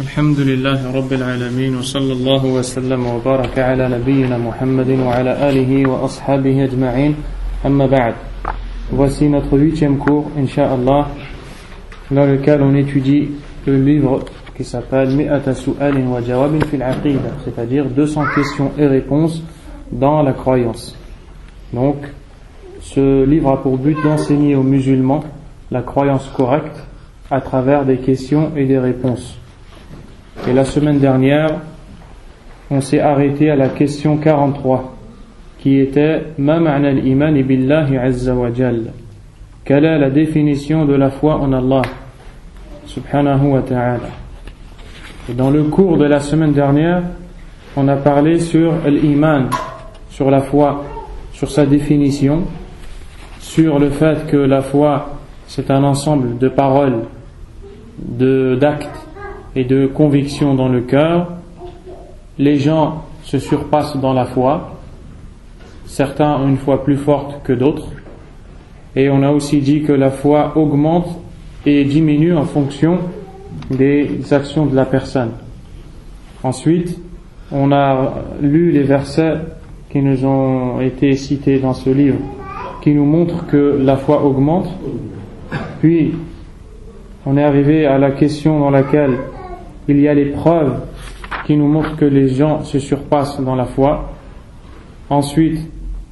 الحمد لله رب العالمين وصلى الله وسلم وبارك على نبينا محمد وعلى آله وأصحابه أجمعين أما بعد. Voici notre 8e cours, Inch'Allah, dans lequel on étudie le livre qui s'appelle Mi'ata Su'alin wa Jawabin fil Aqida, c'est-à-dire 200 questions et réponses dans la croyance. Donc, ce livre a pour but d'enseigner aux musulmans la croyance correcte à travers des questions et des réponses. Et la semaine dernière, on s'est arrêté à la question 43, qui était Ma ma'na al-iman billahi azza wa jalla. Quelle est la définition de la foi en Allah subhanahu wa ta'ala? Et dans le cours de la semaine dernière, on a parlé sur l'iman, sur la foi, sur sa définition, sur le fait que la foi c'est un ensemble de paroles, d'actes et de convictions dans le cœur. Les gens se surpassent dans la foi, certains ont une foi plus forte que d'autres, et on a aussi dit que la foi augmente et diminue en fonction des actions de la personne. Ensuite, on a lu les versets qui nous ont été cités dans ce livre, qui nous montrent que la foi augmente. Puis, on est arrivé à la question dans laquelle il y a les preuves qui nous montrent que les gens se surpassent dans la foi. Ensuite,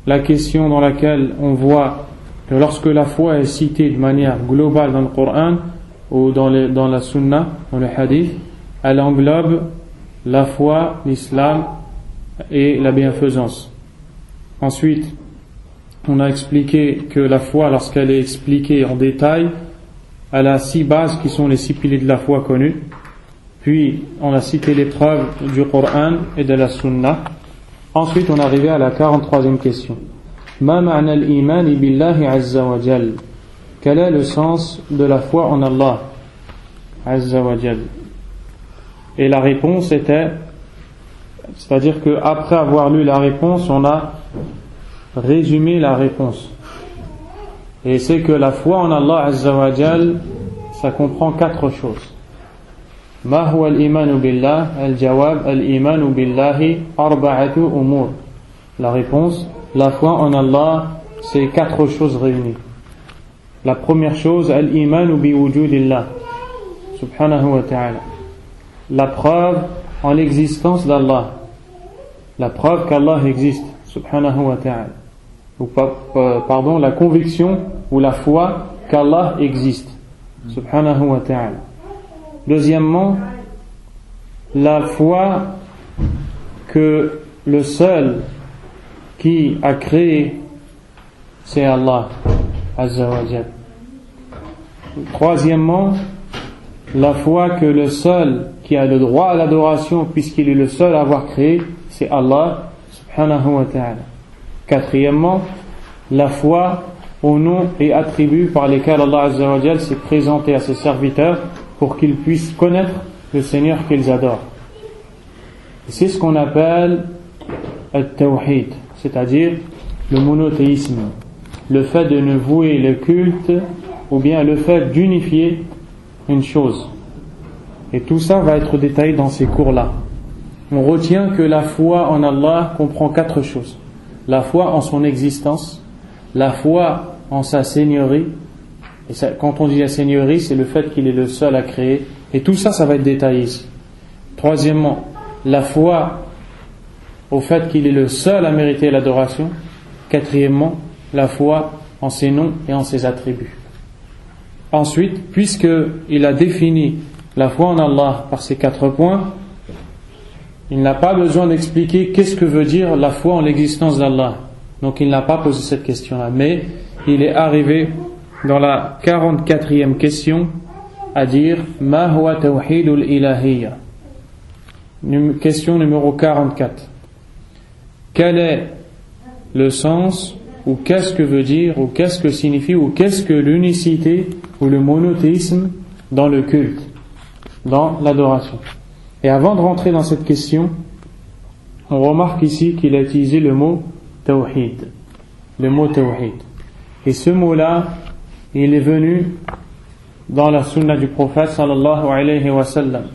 la question dans laquelle on voit que lorsque la foi est citée de manière globale dans le Coran ou dans la Sunna, dans le Hadith, elle englobe la foi, l'islam et la bienfaisance. Ensuite, on a expliqué que la foi, lorsqu'elle est expliquée en détail, elle a 6 bases qui sont les 6 piliers de la foi connus. Puis, on a cité les preuves du Coran et de la Sunna. Ensuite, on est arrivé à la 43e question. Ma ma'na al-iman billahi azza wa jal. Quel est le sens de la foi en Allah azza wa jal? Et la réponse était, c'est-à-dire qu'après avoir lu la réponse, on a résumé la réponse. Et c'est que la foi en Allah azza wa jal, ça comprend 4 choses. Ma huwa al-imanu billah, al-jawab, al-imanu billahi, arba'atu umur. La réponse, la foi en Allah, c'est 4 choses réunies. La première chose, al-imanu bi wujudillah, subhanahu wa ta'ala. La preuve en l'existence d'Allah. La preuve qu'Allah existe, subhanahu wa ta'ala. Pardon, la conviction ou la foi qu'Allah existe, subhanahu wa ta'ala. Deuxièmement, la foi que le seul qui a créé, c'est Allah azza wa jal. Troisièmement, la foi que le seul qui a le droit à l'adoration, puisqu'il est le seul à avoir créé, c'est Allah subhanahu wa ta'ala. Quatrièmement, la foi aux noms et attributs par lesquels Allah azza wa jal s'est présenté à ses serviteurs pour qu'ils puissent connaître le Seigneur qu'ils adorent. Et c'est ce qu'on appelle al-tawhid, c'est-à-dire le monothéisme, le fait de ne vouer le culte ou bien le fait d'unifier une chose. Et tout ça va être détaillé dans ces cours-là. On retient que la foi en Allah comprend 4 choses. La foi en son existence, la foi en sa seigneurie, et ça, quand on dit la seigneurie, c'est le fait qu'il est le seul à créer, et tout ça, ça va être détaillé ici. Troisièmement, la foi au fait qu'il est le seul à mériter l'adoration. Quatrièmement, la foi en ses noms et en ses attributs. Ensuite, puisqu'il a défini la foi en Allah par ces 4 points, il n'a pas besoin d'expliquer qu'est-ce que veut dire la foi en l'existence d'Allah. Donc il n'a pas posé cette question-là. Mais il est arrivé dans la 44e question à dire Ma huwa tawhidul ilahiyya. Question numéro 44. Quel est le sens, ou qu'est-ce que veut dire, ou qu'est-ce que signifie, ou qu'est-ce que l'unicité ou le monothéisme dans le culte, dans l'adoration? Et avant de rentrer dans cette question, on remarque ici qu'il a utilisé le mot tawhid. Le mot tawhid. Et ce mot-là, il est venu dans la sunna du prophète sallallahu alayhi wa sallam.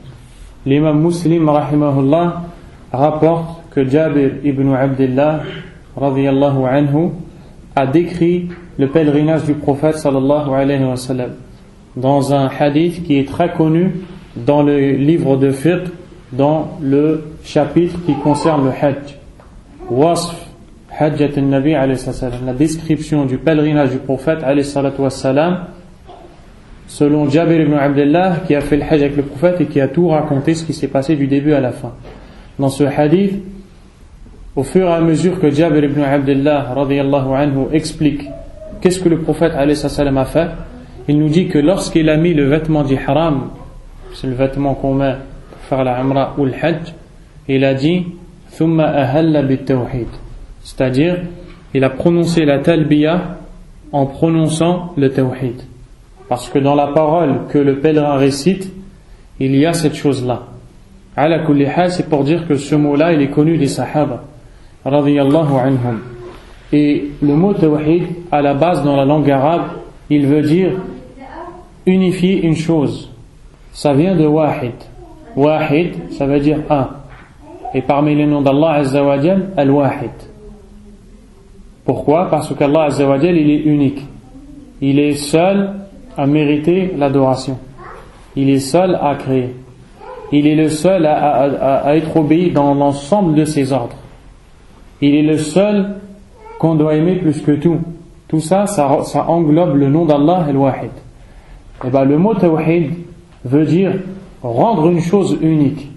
l'imam Muslim rahimahullah rapporte que Jabir ibn Abdullah radiyallahu anhu a décrit le pèlerinage du prophète sallallahu alayhi wa sallam dans un hadith qui est très connu dans le livre de fiqh, dans le chapitre qui concerne le hajj. Wasf hajjat al-nabi alayhi salam, la description du pèlerinage du prophète alayhi salatu wa salam, selon Jabir ibn Abdullah qui a fait le hajj avec le prophète et qui a tout raconté ce qui s'est passé du début à la fin. Dans ce hadith, au fur et à mesure que Jabir ibn Abdullah radiyallahu anhu explique qu'est-ce que le prophète alayhi salam a fait, il nous dit que lorsqu'il a mis le vêtement d'ihram, c'est le vêtement qu'on met pour faire la umrah ou le hajj, il a dit thumma ahalla bit-tawhid, c'est-à-dire il a prononcé la talbiya en prononçant le tawhid, parce que dans la parole que le pèlerin récite, il y a cette chose-là. Ala kulli hal, c'est pour dire que ce mot-là, il est connu des sahaba radiyallahu anhum. Et le mot tawhid, à la base dans la langue arabe, il veut dire unifier une chose. Ça vient de wahid. Wahid, ça veut dire un. Et parmi les noms d'Allah Azza wa Jal, al-wahid. Pourquoi? Parce qu'Allah Azza wa Jal, il est unique. Il est seul à mériter l'adoration. Il est seul à créer. Il est le seul à être obéi dans l'ensemble de ses ordres. Il est le seul qu'on doit aimer plus que tout. Tout ça, ça englobe le nom d'Allah al-wahid. Et bien le mot tawhid veut dire rendre une chose unique.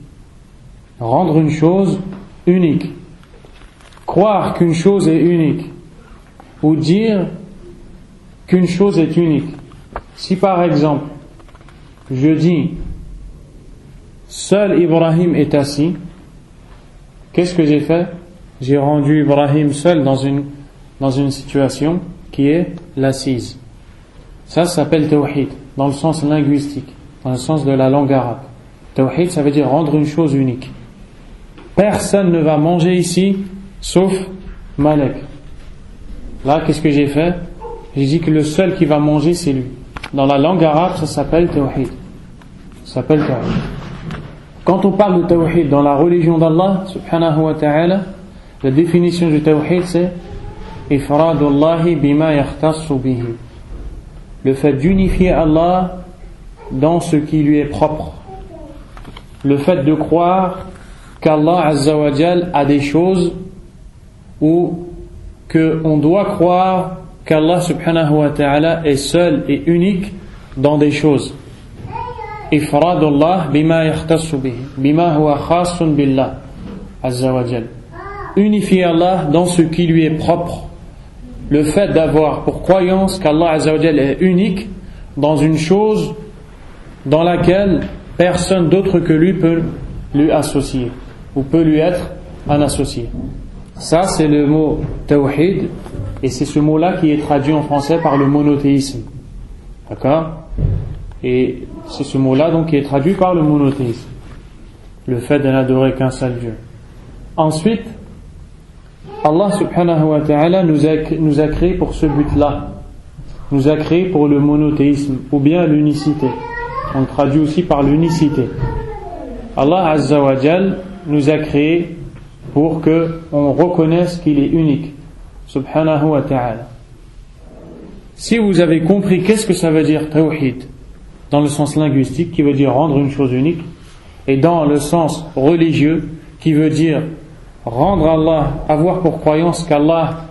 Rendre une chose unique. Croire qu'une chose est unique. Ou dire qu'une chose est unique. Si par exemple, je dis seul Ibrahim est assis, qu'est-ce que j'ai fait? J'ai rendu Ibrahim seul dans une situation qui est l'assise. Ça s'appelle tawhid, dans le sens linguistique, dans le sens de la langue arabe. Tawhid, ça veut dire rendre une chose unique. Personne ne va manger ici, sauf Malek. Là, qu'est-ce que j'ai fait? J'ai dit que le seul qui va manger, c'est lui. Dans la langue arabe, ça s'appelle tawhid. Ça s'appelle tawhid. Quand on parle de tawhid dans la religion d'Allah, subhanahu wa ta'ala, la définition du tawhid, c'est ifradullahi bima yakhtassu bihi. Le fait d'unifier Allah dans ce qui lui est propre. Le fait de croire qu'Allah Azza wa Jal a des choses, ou qu'on doit croire qu'Allah subhanahu wa ta'ala est seul et unique dans des choses. Ifradullah bima yakhtassu bihi, bima huwa khassun billah Azza wa Jal. Unifier Allah dans ce qui lui est propre. Le fait d'avoir pour croyance qu'Allah Azza wa Jal est unique dans une chose dans laquelle personne d'autre que lui peut lui associer ou peut lui être un associé. Ça, c'est le mot tawhid, et c'est ce mot-là qui est traduit en français par le monothéisme. D'accord? Et c'est ce mot-là donc qui est traduit par le monothéisme, le fait de n'adorer qu'un seul Dieu. Ensuite, Allah subhanahu wa ta'ala nous a créé pour ce but-là. Nous a créé pour le monothéisme, ou bien l'unicité. On le traduit aussi par l'unicité. Allah Azza wa Jal nous a créé pour qu'on reconnaisse qu'il est unique, subhanahu wa ta'ala. Si vous avez compris qu'est-ce que ça veut dire tawhid dans le sens linguistique, qui veut dire rendre une chose unique, et dans le sens religieux, qui veut dire rendre Allah, avoir pour croyance qu'Allah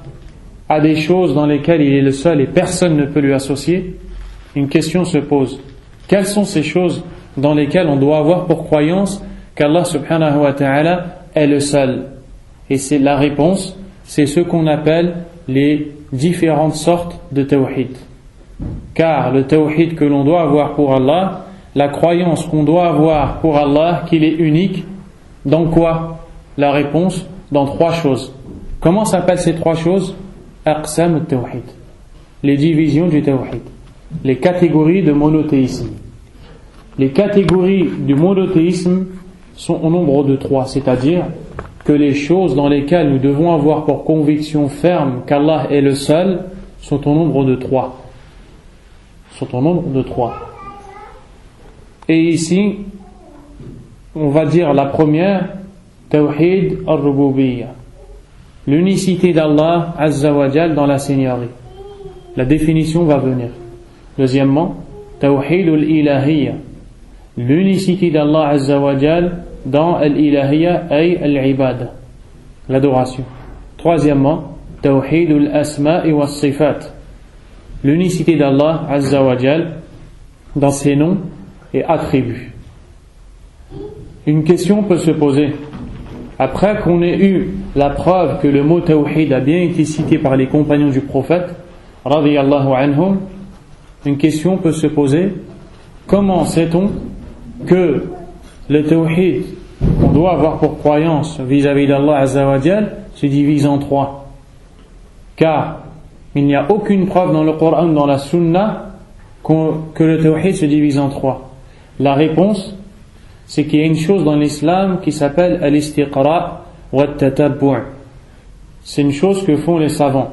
a des choses dans lesquelles il est le seul et personne ne peut lui associer, une question se pose. Quelles sont ces choses dans lesquelles on doit avoir pour croyance qu'Allah subhanahu wa ta'ala est le seul? Et c'est la réponse, c'est ce qu'on appelle les différentes sortes de tawhid. Car le tawhid que l'on doit avoir pour Allah, la croyance qu'on doit avoir pour Allah, qu'il est unique, dans quoi? La réponse, dans trois choses. Comment s'appellent ces trois choses? Aqsam al-tawhid, les divisions du tawhid, les catégories de monothéisme. Les catégories du monothéisme sont au nombre de trois, c'est-à-dire que les choses dans lesquelles nous devons avoir pour conviction ferme qu'Allah est le seul sont au nombre de trois. Et ici, on va dire la première, Tawhid al-Rububiyyah, l'unicité d'Allah Azza wa Jal dans la Seigneurie. La définition va venir. Deuxièmement, Tawhid al-Ilahiyya, l'unicité d'Allah Azza wa Jal dans al-Ilahiyya ay al-Ibadah, l'adoration. Troisièmement, Tawhid al-Asma'i wa Sifat, l'unicité d'Allah Azza wa Jal dans ses noms et attributs. Une question peut se poser. Après qu'on ait eu la preuve que le mot Tawhid a bien été cité par les compagnons du prophète, radiyallahu anhum, une question peut se poser. Comment sait-on que le Tawhid qu'on doit avoir pour croyance vis-à-vis d'Allah Azza wa Jal se divise en trois? Car il n'y a aucune preuve dans le Coran, dans la Sunna, que le Tawhid se divise en trois. La réponse, c'est qu'il y a une chose dans l'islam qui s'appelle al-istiqra' wa at-tatabbu'. C'est une chose que font les savants.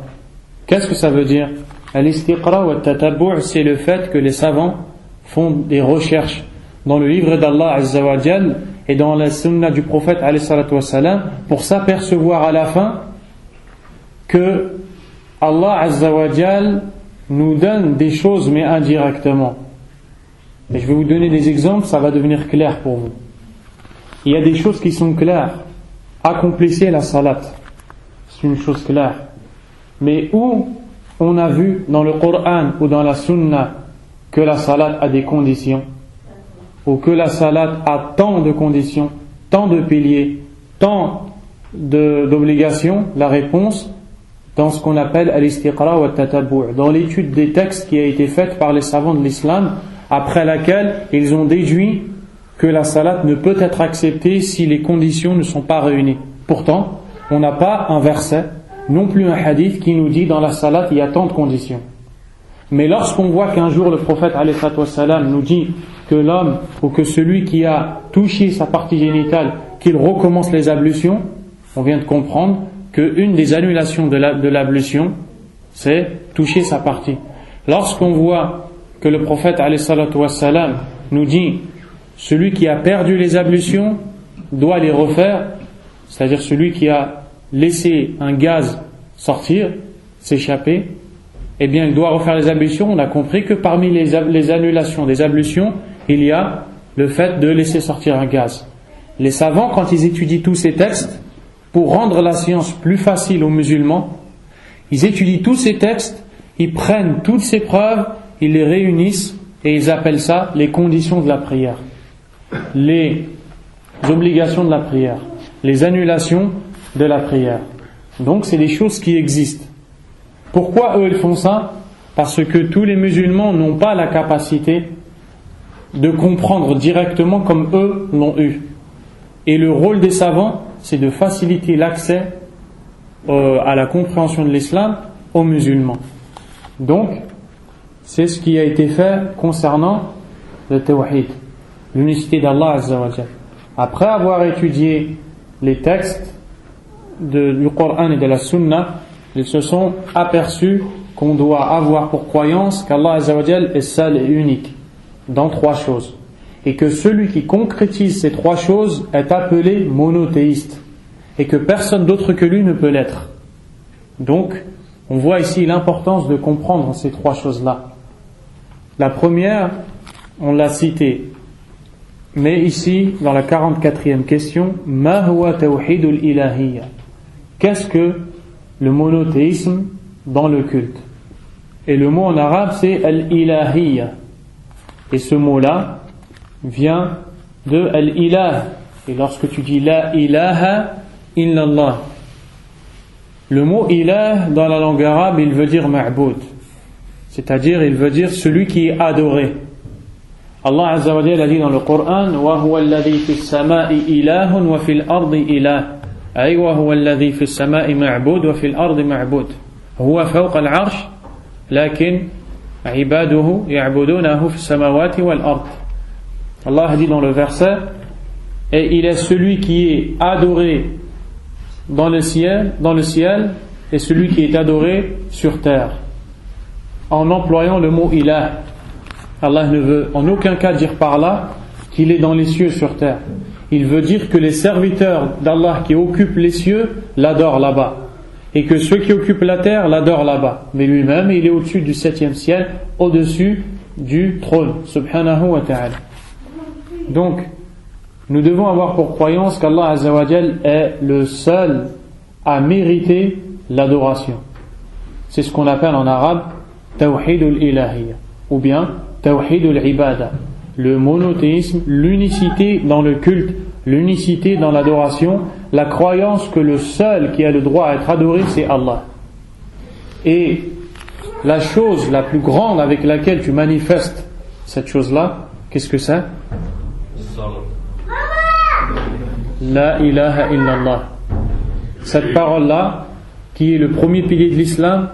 Qu'est-ce que ça veut dire? Al-istiqra' wa at-tatabbu', c'est le fait que les savants font des recherches dans le livre d'Allah Azza wa Jal et dans la sunna du prophète alayhi salatu wassalam pour s'apercevoir à la fin que Allah Azza wa Jal nous donne des choses mais indirectement. Et je vais vous donner des exemples, ça va devenir clair pour vous. Il y a des choses qui sont claires. Accomplissez la salat, c'est une chose claire. Mais où on a vu dans le Coran ou dans la Sunna que la salat a des conditions, ou que la salat a tant de conditions, tant de piliers, tant d'obligations? La réponse, dans ce qu'on appelle al-istiqra' wa at-tatabbu', dans l'étude des textes qui a été faite par les savants de l'islam, après laquelle ils ont déduit que la salat ne peut être acceptée si les conditions ne sont pas réunies. Pourtant, on n'a pas un verset, non plus un hadith qui nous dit dans la salat il y a tant de conditions. Mais lorsqu'on voit qu'un jour le prophète alayhi salatu wassalam nous dit que l'homme ou que celui qui a touché sa partie génitale, qu'il recommence les ablutions, on vient de comprendre qu'une des annulations de l'ablution, c'est toucher sa partie. Lorsqu'on voit que le prophète alayhi salatu wassalam nous dit celui qui a perdu les ablutions doit les refaire, c'est-à-dire celui qui a laissé un gaz sortir, s'échapper, eh bien il doit refaire les ablutions. On a compris que parmi les annulations des ablutions, il y a le fait de laisser sortir un gaz. Les savants, quand ils étudient tous ces textes, pour rendre la science plus facile aux musulmans, ils étudient tous ces textes, ils prennent toutes ces preuves, ils les réunissent et ils appellent ça les conditions de la prière, les obligations de la prière, les annulations de la prière. Donc c'est des choses qui existent. Pourquoi eux ils font ça? Parce que tous les musulmans n'ont pas la capacité de comprendre directement comme eux l'ont eu. Et le rôle des savants, c'est de faciliter l'accès à la compréhension de l'islam aux musulmans. Donc c'est ce qui a été fait concernant le tawhid, l'unicité d'Allah Azza wa Jal. Après avoir étudié les textes du Coran et de la Sunna, ils se sont aperçus qu'on doit avoir pour croyance qu'Allah Azza wa Jal est seul et unique dans trois choses, et que celui qui concrétise ces trois choses est appelé monothéiste, et que personne d'autre que lui ne peut l'être. Donc on voit ici l'importance de comprendre ces trois choses-là. La première, on l'a citée, mais ici, dans la 44e question, Ma huwa tawhidul ilahiyya? Qu'est-ce que le monothéisme dans le culte? Et le mot en arabe, c'est al-ilahiyya. Et ce mot-là vient de al-ilah. Et lorsque tu dis la ilaha illallah, le mot ilah dans la langue arabe, il veut dire ma'boud. C'est-à-dire, il veut dire celui qui est adoré. Allah Azza wa Jalla a dit dans le Coran wa huwa alladhi fis sama'i ilahun wa fil ardi ilah. Ay wa huwa alladhi fis sama'i ma'bud wa fil ardi ma'bud. Huwa fawqa al-'arsh lakin ibaduhu ya'budunahu fis samawati wal ard. Allah a dit dans le verset, et il est celui qui est adoré dans le ciel et celui qui est adoré sur terre. En employant le mot ilah, Allah ne veut en aucun cas dire par là qu'il est dans les cieux sur terre. il veut dire que les serviteurs d'Allah qui occupent les cieux l'adorent là-bas, et que ceux qui occupent la terre l'adorent là-bas. Mais lui-même, il est au-dessus du 7e ciel, au-dessus du trône, subhanahu wa ta'ala. Donc, nous devons avoir pour croyance qu'Allah Azza wa Jal est le seul à mériter l'adoration. C'est ce qu'on appelle en arabe Tawhidul Ilahiyya, ou bien Tawhidul Ibada, le monothéisme, l'unicité dans le culte, l'unicité dans l'adoration, la croyance que le seul qui a le droit à être adoré, c'est Allah. Et la chose la plus grande avec laquelle tu manifestes cette chose-là, qu'est-ce que c'est? La ilaha illallah. Cette parole-là, qui est le premier pilier de l'islam,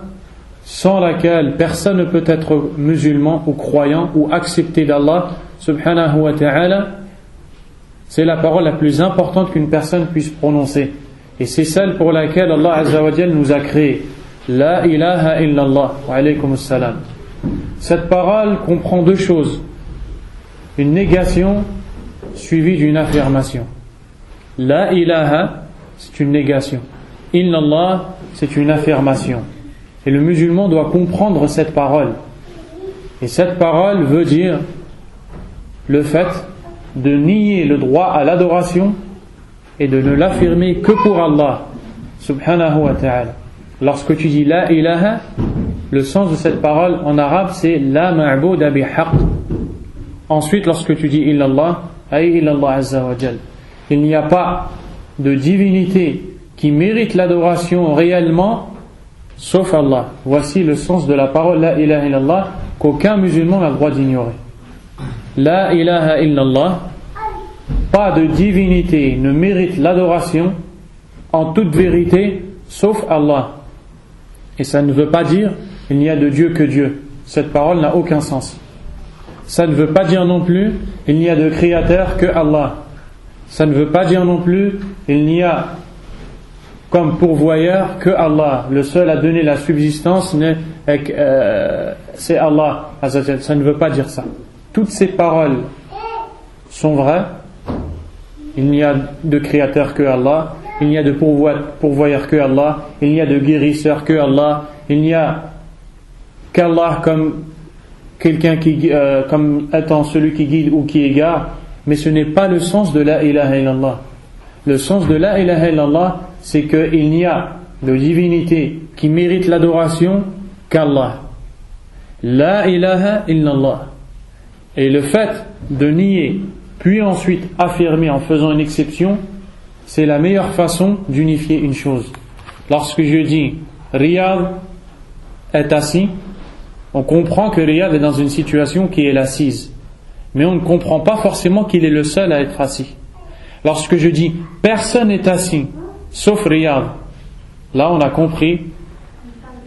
sans laquelle personne ne peut être musulman ou croyant ou accepté d'Allah subhanahu wa ta'ala, c'est la parole la plus importante qu'une personne puisse prononcer. Et c'est celle pour laquelle Allah Azza wa Jal nous a créé. La ilaha illallah. Wa alaykum assalam. Cette parole comprend deux choses. Une négation suivie d'une affirmation. La ilaha, c'est une négation. Illallah, c'est une affirmation. Et le musulman doit comprendre cette parole. Et cette parole veut dire le fait de nier le droit à l'adoration et de ne l'affirmer que pour Allah subhanahu wa ta'ala. Lorsque tu dis la ilaha, le sens de cette parole en arabe c'est la ma'bouda bihaq. Ensuite, lorsque tu dis illallah, ay illallah azza wa jal, il n'y a pas de divinité qui mérite l'adoration réellement sauf Allah. Voici le sens de la parole la ilaha illallah qu'aucun musulman n'a le droit d'ignorer. La ilaha illallah, pas de divinité ne mérite l'adoration en toute vérité sauf Allah. Et ça ne veut pas dire il n'y a de Dieu que Dieu. Cette parole n'a aucun sens. Ça ne veut pas dire non plus il n'y a de créateur que Allah. Ça ne veut pas dire non plus il n'y a comme pourvoyeur que Allah. Le seul à donner la subsistance c'est Allah. Ça ne veut pas dire ça. Toutes ces paroles sont vraies. Il n'y a de créateur que Allah. Il n'y a de pourvoyeur que Allah. Il n'y a de guérisseur que Allah. Il n'y a qu'Allah comme quelqu'un comme étant celui qui guide ou qui égare. Mais ce n'est pas le sens de la ilaha illallah. Le sens de la ilaha illallah, c'est qu'il n'y a de divinité qui mérite l'adoration qu'Allah. La ilaha illallah. Et le fait de nier, puis ensuite affirmer en faisant une exception, c'est la meilleure façon d'unifier une chose. Lorsque je dis Riyad est assis, on comprend que Riyad est dans une situation qui est l'assise. Mais on ne comprend pas forcément qu'il est le seul à être assis. Lorsque je dis personne n'est assis, sauf Riyad, là on a compris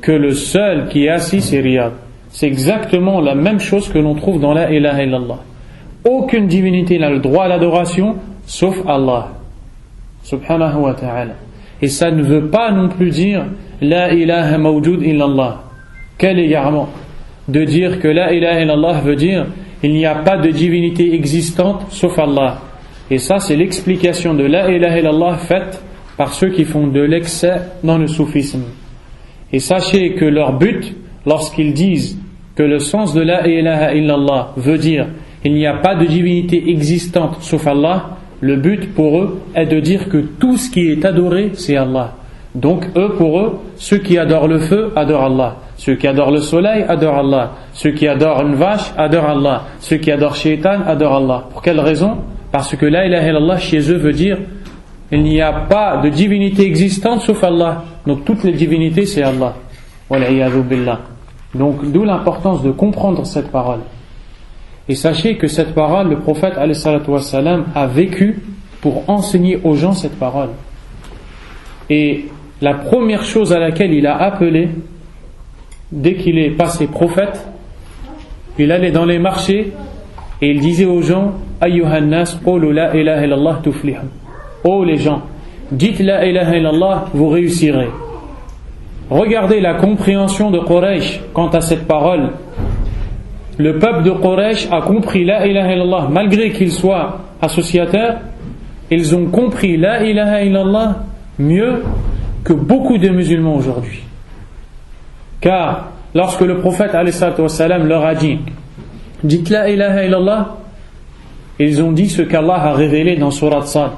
que le seul qui est assis c'est Riyad. C'est exactement la même chose que l'on trouve dans la ilaha illallah. Aucune divinité n'a le droit à l'adoration sauf Allah subhanahu wa ta'ala. Et ça ne veut pas non plus dire la ilaha mawjud illallah. Quel égarement de dire que la ilaha illallah veut dire il n'y a pas de divinité existante sauf Allah. Et ça c'est l'explication de la ilaha illallah faite par ceux qui font de l'excès dans le soufisme. Et sachez que leur but, lorsqu'ils disent que le sens de la ilaha illallah veut dire il n'y a pas de divinité existante sauf Allah, le but pour eux est de dire que tout ce qui est adoré c'est Allah. Donc pour eux, ceux qui adorent le feu adorent Allah, ceux qui adorent le soleil adorent Allah, ceux qui adorent une vache adorent Allah, ceux qui adorent Shaitan adorent Allah. Pour quelle raison? Parce que la ilaha illallah chez eux veut dire il n'y a pas de divinité existante sauf Allah. Donc toutes les divinités c'est Allah. Wal'iyadhu billah. Donc d'où l'importance de comprendre cette parole. Et sachez que cette parole, le prophète alayhi salatu wassalam a vécu pour enseigner aux gens cette parole. Et la première chose à laquelle il a appelé, dès qu'il est passé prophète, il allait dans les marchés et il disait aux gens Ayyuhan nas qulu la ilaha illallah tuflihu. Oh les gens, dites la ilaha illallah, vous réussirez. Regardez la compréhension de Quraysh quant à cette parole. Le peuple de Quraysh a compris la ilaha illallah malgré qu'il soit associateur, ils ont compris la ilaha illallah mieux que beaucoup de musulmans aujourd'hui. Car lorsque le prophète alayhi salatu wassalam leur a dit dites la ilaha illallah, ils ont dit ce qu'Allah a révélé dans Surat Sad: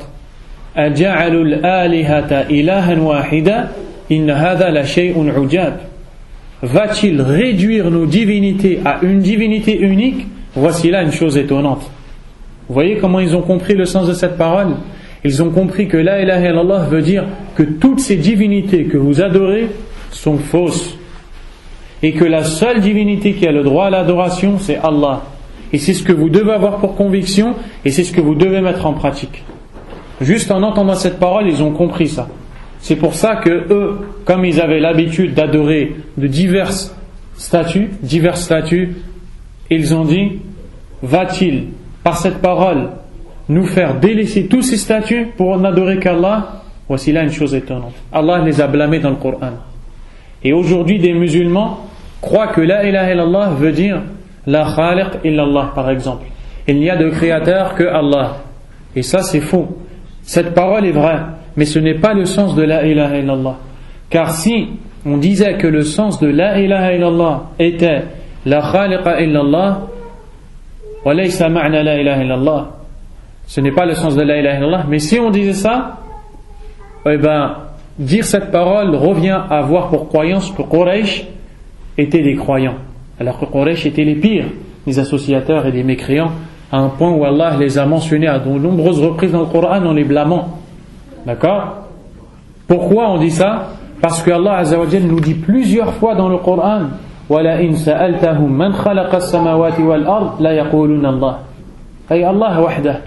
Aja'alul alihata ilahan wahida inna hadha la shay'un ujab. Va-t-il réduire nos divinités à une divinité unique? Voici là une chose étonnante. Vous voyez comment ils ont compris le sens de cette parole? Ils ont compris que la ilaha illallah veut dire que toutes ces divinités que vous adorez sont fausses, et que la seule divinité qui a le droit à l'adoration, c'est Allah. Et c'est ce que vous devez avoir pour conviction, et c'est ce que vous devez mettre en pratique. Juste en entendant cette parole, ils ont compris ça. C'est pour ça que eux, comme ils avaient l'habitude d'adorer de diverses statues, ils ont dit: va-t-il, par cette parole, nous faire délaisser tous ces statues pour n'adorer qu'Allah? Voici là une chose étonnante. Allah les a blâmés dans le Coran. Et aujourd'hui, des musulmans croient que la ilaha illallah veut dire la khaliq illallah, par exemple. Il n'y a de créateur que Allah. Et ça, c'est faux. Cette parole est vraie, mais ce n'est pas le sens de la ilaha illallah. Car si on disait que le sens de la ilaha illallah était la khaliqa illallah, wa laysa ma'na la ilaha illallah, ce n'est pas le sens de la ilaha illallah. Mais si on disait ça, eh ben, dire cette parole revient à avoir pour croyance que Quraysh étaient des croyants, alors que Quraysh étaient les pires des associateurs et des mécréants, à un point où Allah les a mentionnés à de nombreuses reprises dans le Coran en les blâmant. D'accord? Pourquoi on dit ça? Parce que Allah Azza wa Jalla nous dit plusieurs fois dans le Coran: وَلَئِنْ سَأَلْتَهُمْ مَنْ خَلَقَ السَّمَاوَاتِ وَالْأَرْضِ لَيَقُولُنَّ اللَّهُ. Ay Allah wahdah.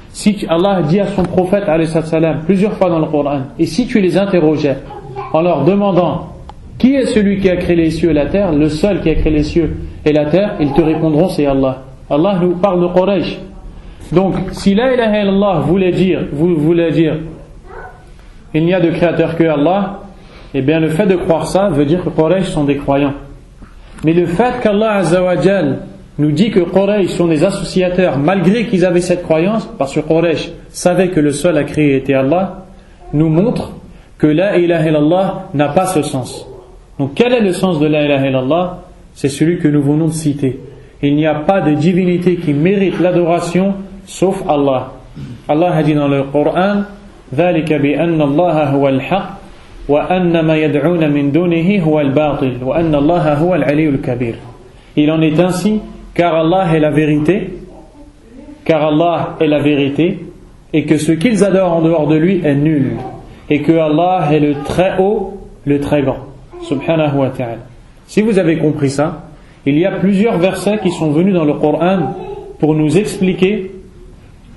Si Allah dit à son prophète alayhi salam plusieurs fois dans le Coran, et si tu les interrogeais en leur demandant qui est celui qui a créé les cieux et la terre, le seul qui a créé les cieux et la terre, ils te répondront: c'est Allah. Allah nous parle de Quraysh. Donc si la ilaha illallah voulait dire il n'y a de créateur que Allah, eh bien le fait de croire ça veut dire que Quraysh sont des croyants. Mais le fait qu'Allah Azza wa Jal nous dit que Quraysh sont des associateurs malgré qu'ils avaient cette croyance, parce que Quraysh savait que le seul à créer était Allah, nous montre que la ilaha illallah n'a pas ce sens. Donc quel est le sens de la ilaha illallah? C'est celui que nous venons de citer. Il n'y a pas de divinité qui mérite l'adoration sauf Allah. Allah a dit dans le Coran: ذلك بأن الله هو الحق وأن ما يدعون من دونه هو الباطل وأن الله هو العلي الكبير. Il en est ainsi car Allah est la vérité, et que ce qu'ils adorent en dehors de lui est nul, et que Allah est le très haut, le très grand, subhanahu wa ta'ala. Si vous avez compris ça, il y a plusieurs versets qui sont venus dans le Coran pour nous expliquer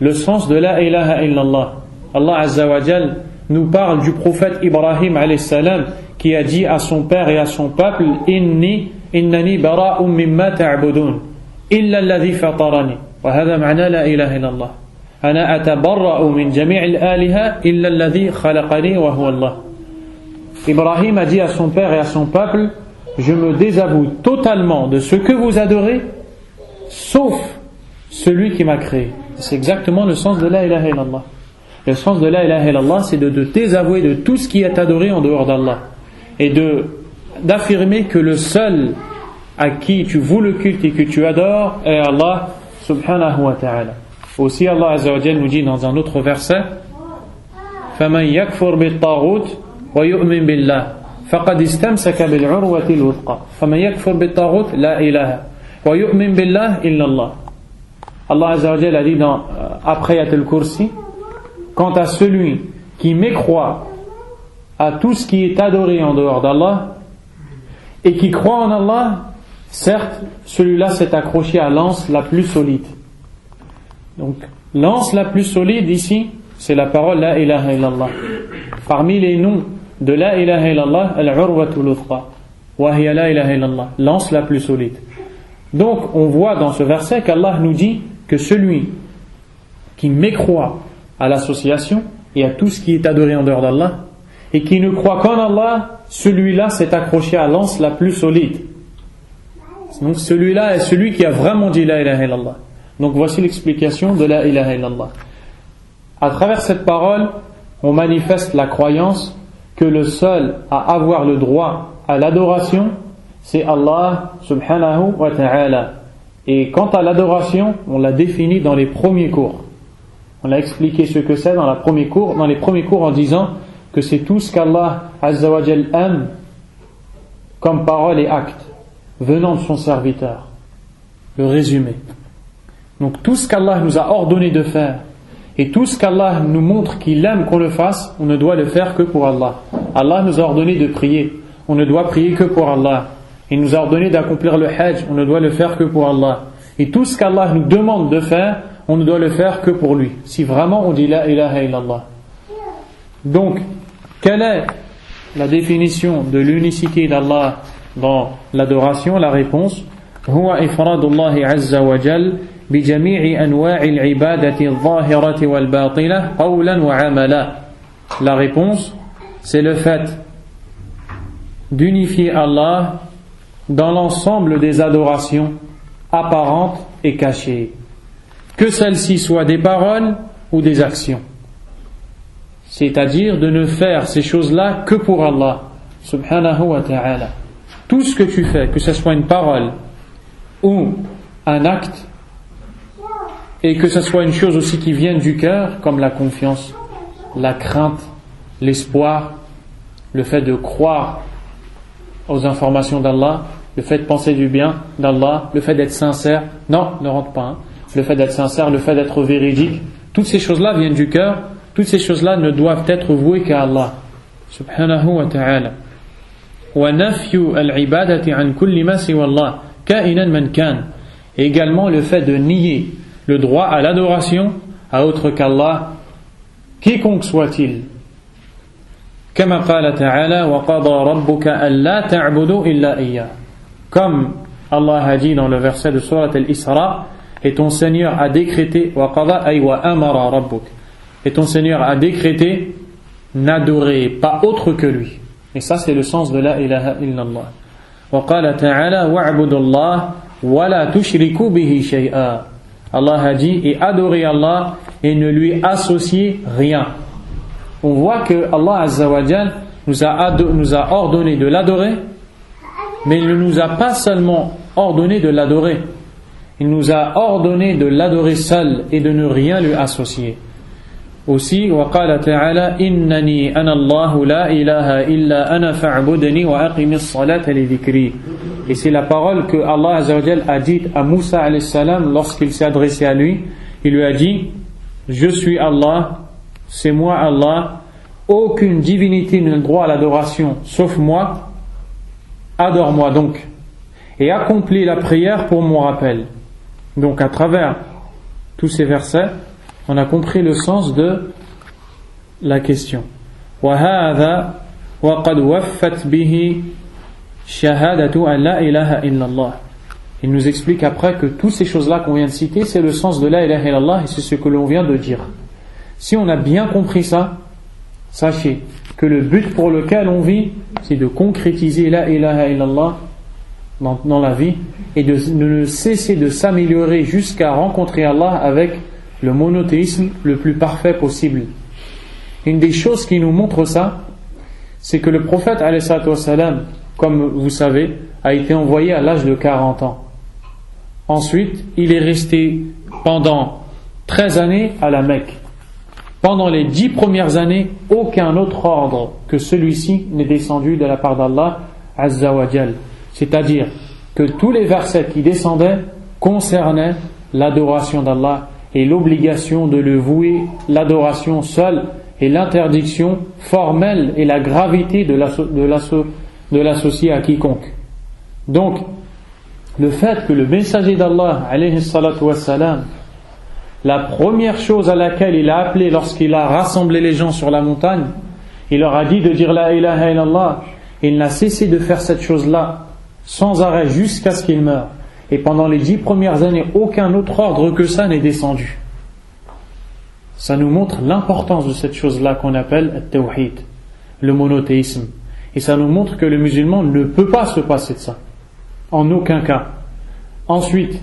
le sens de la ilaha illallah. Allah Azza wa Jal nous parle du prophète Ibrahim alayhi salam qui a dit à son père et à son peuple: innani bara'un mimma ta'budun illa alladhi fatarani wa hadha ma'na la ilaha illallah ana atabarra'u min jami'il aliha illa alladhi khalaqani wa huwa Allah. Ibrahim a dit à son père et à son peuple: je me désavoue totalement de ce que vous adorez sauf celui qui m'a créé. C'est exactement le sens de la ilaha illallah. Le sens de la ilaha illallah, c'est de te désavouer de tout ce qui est adoré en dehors d'Allah, et d'affirmer que le seul à qui tu voues le culte et que tu adores est Allah subhanahu wa ta'ala. Aussi Allah Azza wa Jalla nous dit dans un autre verset: فَمَنْ يَكْفُرْ بِالطَّاغُوتِ وَيُؤْمِنْ بِاللَّهِ فَقَدْ اسْتَمْسَكَ بِالْعُرْوَةِ الْوُثْقَى فَمَنْ يَكْفُرْ بِالطَّاغُوتِ لَا إِلَهَ وَيُؤْمِنْ بِاللَّهِ إِلَّا اللَّهِ. Allah Azza wa Jalla a dit après Ayat al-Kursi: quant à celui qui mécroit à tout ce qui est adoré en dehors d'Allah et qui croit en Allah, certes, celui-là s'est accroché à l'anse la plus solide. Donc, l'anse la plus solide ici, c'est la parole la ilaha illallah. Parmi les noms de la ilaha illallah, al-urwatul uthqa, wa hiya la ilaha illallah, l'anse la plus solide. Donc, on voit dans ce verset qu'Allah nous dit que celui qui mécroit à l'association et à tout ce qui est adoré en dehors d'Allah et qui ne croit qu'en Allah, celui-là s'est accroché à l'anse la plus solide. Donc celui-là est celui qui a vraiment dit la ilaha illallah. Donc voici l'explication de la ilaha illallah. À travers cette parole, on manifeste la croyance que le seul à avoir le droit à l'adoration, c'est Allah subhanahu wa ta'ala. Et quant à l'adoration, on l'a défini dans les premiers cours. On a expliqué ce que c'est dans les premiers cours en disant que c'est tout ce qu'Allah azza wa jal aime comme parole et acte venant de son serviteur. Le résumé. Donc tout ce qu'Allah nous a ordonné de faire et tout ce qu'Allah nous montre qu'il aime qu'on le fasse, on ne doit le faire que pour Allah. Allah nous a ordonné de prier, on ne doit prier que pour Allah. Il nous a ordonné d'accomplir le hajj, on ne doit le faire que pour Allah. Et tout ce qu'Allah nous demande de faire, on ne doit le faire que pour lui, si vraiment on dit la ilaha illallah. Donc, quelle est la définition de l'unicité d'Allah dans l'adoration? La réponse: huwa ifradullahi azza wa jal bi jami'i anwa'i al-ibadati adh-dhahirati wal-batila qawlan wa 'amala. La réponse, c'est le fait d'unifier Allah dans l'ensemble des adorations apparentes et cachées, que celles-ci soient des paroles ou des actions. C'est-à-dire de ne faire ces choses-là que pour Allah subhanahu wa ta'ala. Tout ce que tu fais, que ce soit une parole ou un acte, et que ce soit une chose aussi qui vienne du cœur, comme la confiance, la crainte, l'espoir, le fait de croire aux informations d'Allah, le fait de penser du bien d'Allah, le fait d'être sincère, non, ne rentre pas, hein. Le fait d'être sincère, le fait d'être véridique, toutes ces choses-là viennent du cœur, toutes ces choses-là ne doivent être vouées qu'à Allah subhanahu wa ta'ala. Wa nafyu al-ibadati an kulli ma siwa Allah ka'inan man kan. Et également le fait de nier le droit à l'adoration à autre qu'Allah, quiconque soit-il. Kama qala ta'ala wa qada rabbuka alla ta'budu illa iyyah. Comme Allah a dit dans le verset de Surat Al-Isra, et ton Seigneur a décrété, wa qada ay wa amara rabbuk, et ton Seigneur a décrété, n'adorer pas autre que lui. Et ça c'est le sens de la ilaha illallah. Wa qala ta'ala wa'budullah wa la tushriku bihi shay'a. Allah a dit, et adorez Allah et ne lui associez rien. On voit que Allah azza wa jal nous a ordonné de l'adorer, mais il ne nous a pas seulement ordonné de l'adorer, il nous a ordonné de l'adorer seul et de ne rien lui associer. Aussi, wa qala ta'ala innani ana Allahu la ilaha illa ana fa'budni wa aqimis salata li dhikri. Et c'est la parole que Allah azza wa jal a dite à Moussa alayhi salam lorsqu'il s'est adressé à lui. Il lui a dit: je suis Allah, c'est moi Allah, aucune divinité n'a le droit à l'adoration sauf moi, adore-moi donc et accomplis la prière pour mon rappel. Donc à travers tous ces versets, on a compris le sens de la question. وَهَذَا وَقَدْ وَفَّتْ بِهِ شَهَادَةُ أَنْ لَا إِلَهَ إِلَّا اللَّهِ. Il nous explique après que toutes ces choses-là qu'on vient de citer, c'est le sens de la ilaha illallah et c'est ce que l'on vient de dire. Si on a bien compris ça, sachez que le but pour lequel on vit, c'est de concrétiser la ilaha illallah dans la vie et de ne cesser de s'améliorer jusqu'à rencontrer Allah avec le monothéisme le plus parfait possible. Une des choses qui nous montre ça, c'est que le prophète alayhi salatu wassalam, comme vous savez, a été envoyé à l'âge de 40 ans. Ensuite, il est resté pendant 13 années à la Mecque. Pendant les 10 premières années, aucun autre ordre que celui-ci n'est descendu de la part d'Allah azza wa jal. C'est-à-dire que tous les versets qui descendaient concernaient l'adoration d'Allah et l'obligation de le vouer, l'adoration seule, et l'interdiction formelle et la gravité de l'associer à quiconque. Donc, le fait que le messager d'Allah, alayhi salatu wassalam, la première chose à laquelle il a appelé lorsqu'il a rassemblé les gens sur la montagne, il leur a dit de dire la ilaha illallah, et il n'a cessé de faire cette chose-là sans arrêt jusqu'à ce qu'il meure. Et pendant les 10 premières années, aucun autre ordre que ça n'est descendu. Ça nous montre l'importance de cette chose-là qu'on appelle at-tawhid, le monothéisme. Et ça nous montre que le musulman ne peut pas se passer de ça, en aucun cas. Ensuite,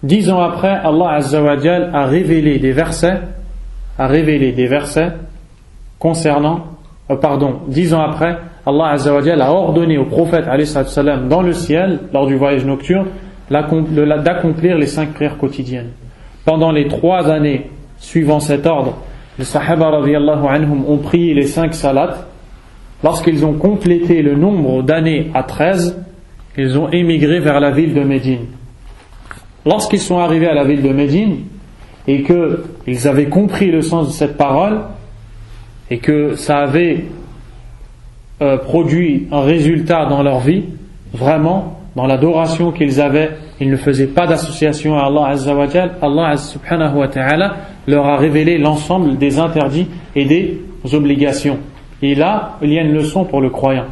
10 ans après, Allah Azza wa Jal a révélé des versets a révélé des versets concernant, 10 ans après, Allah Azza wa Jalla a ordonné au prophète alayhi salam dans le ciel, lors du voyage nocturne, d'accomplir les 5 prières quotidiennes. Pendant les 3 années suivant cet ordre, les Sahaba radiyallahu anhum ont prié les 5 salats. Lorsqu'ils ont complété le nombre d'années à 13, ils ont émigré vers la ville de Médine. Lorsqu'ils sont arrivés à la ville de Médine et qu'ils avaient compris le sens de cette parole et que ça avait produit un résultat dans leur vie, vraiment, dans l'adoration qu'ils avaient, ils ne faisaient pas d'association à Allah Azza wa Jal. Allah subhanahu wa ta'ala leur a révélé l'ensemble des interdits et des obligations. Et là, il y a une leçon pour le croyant.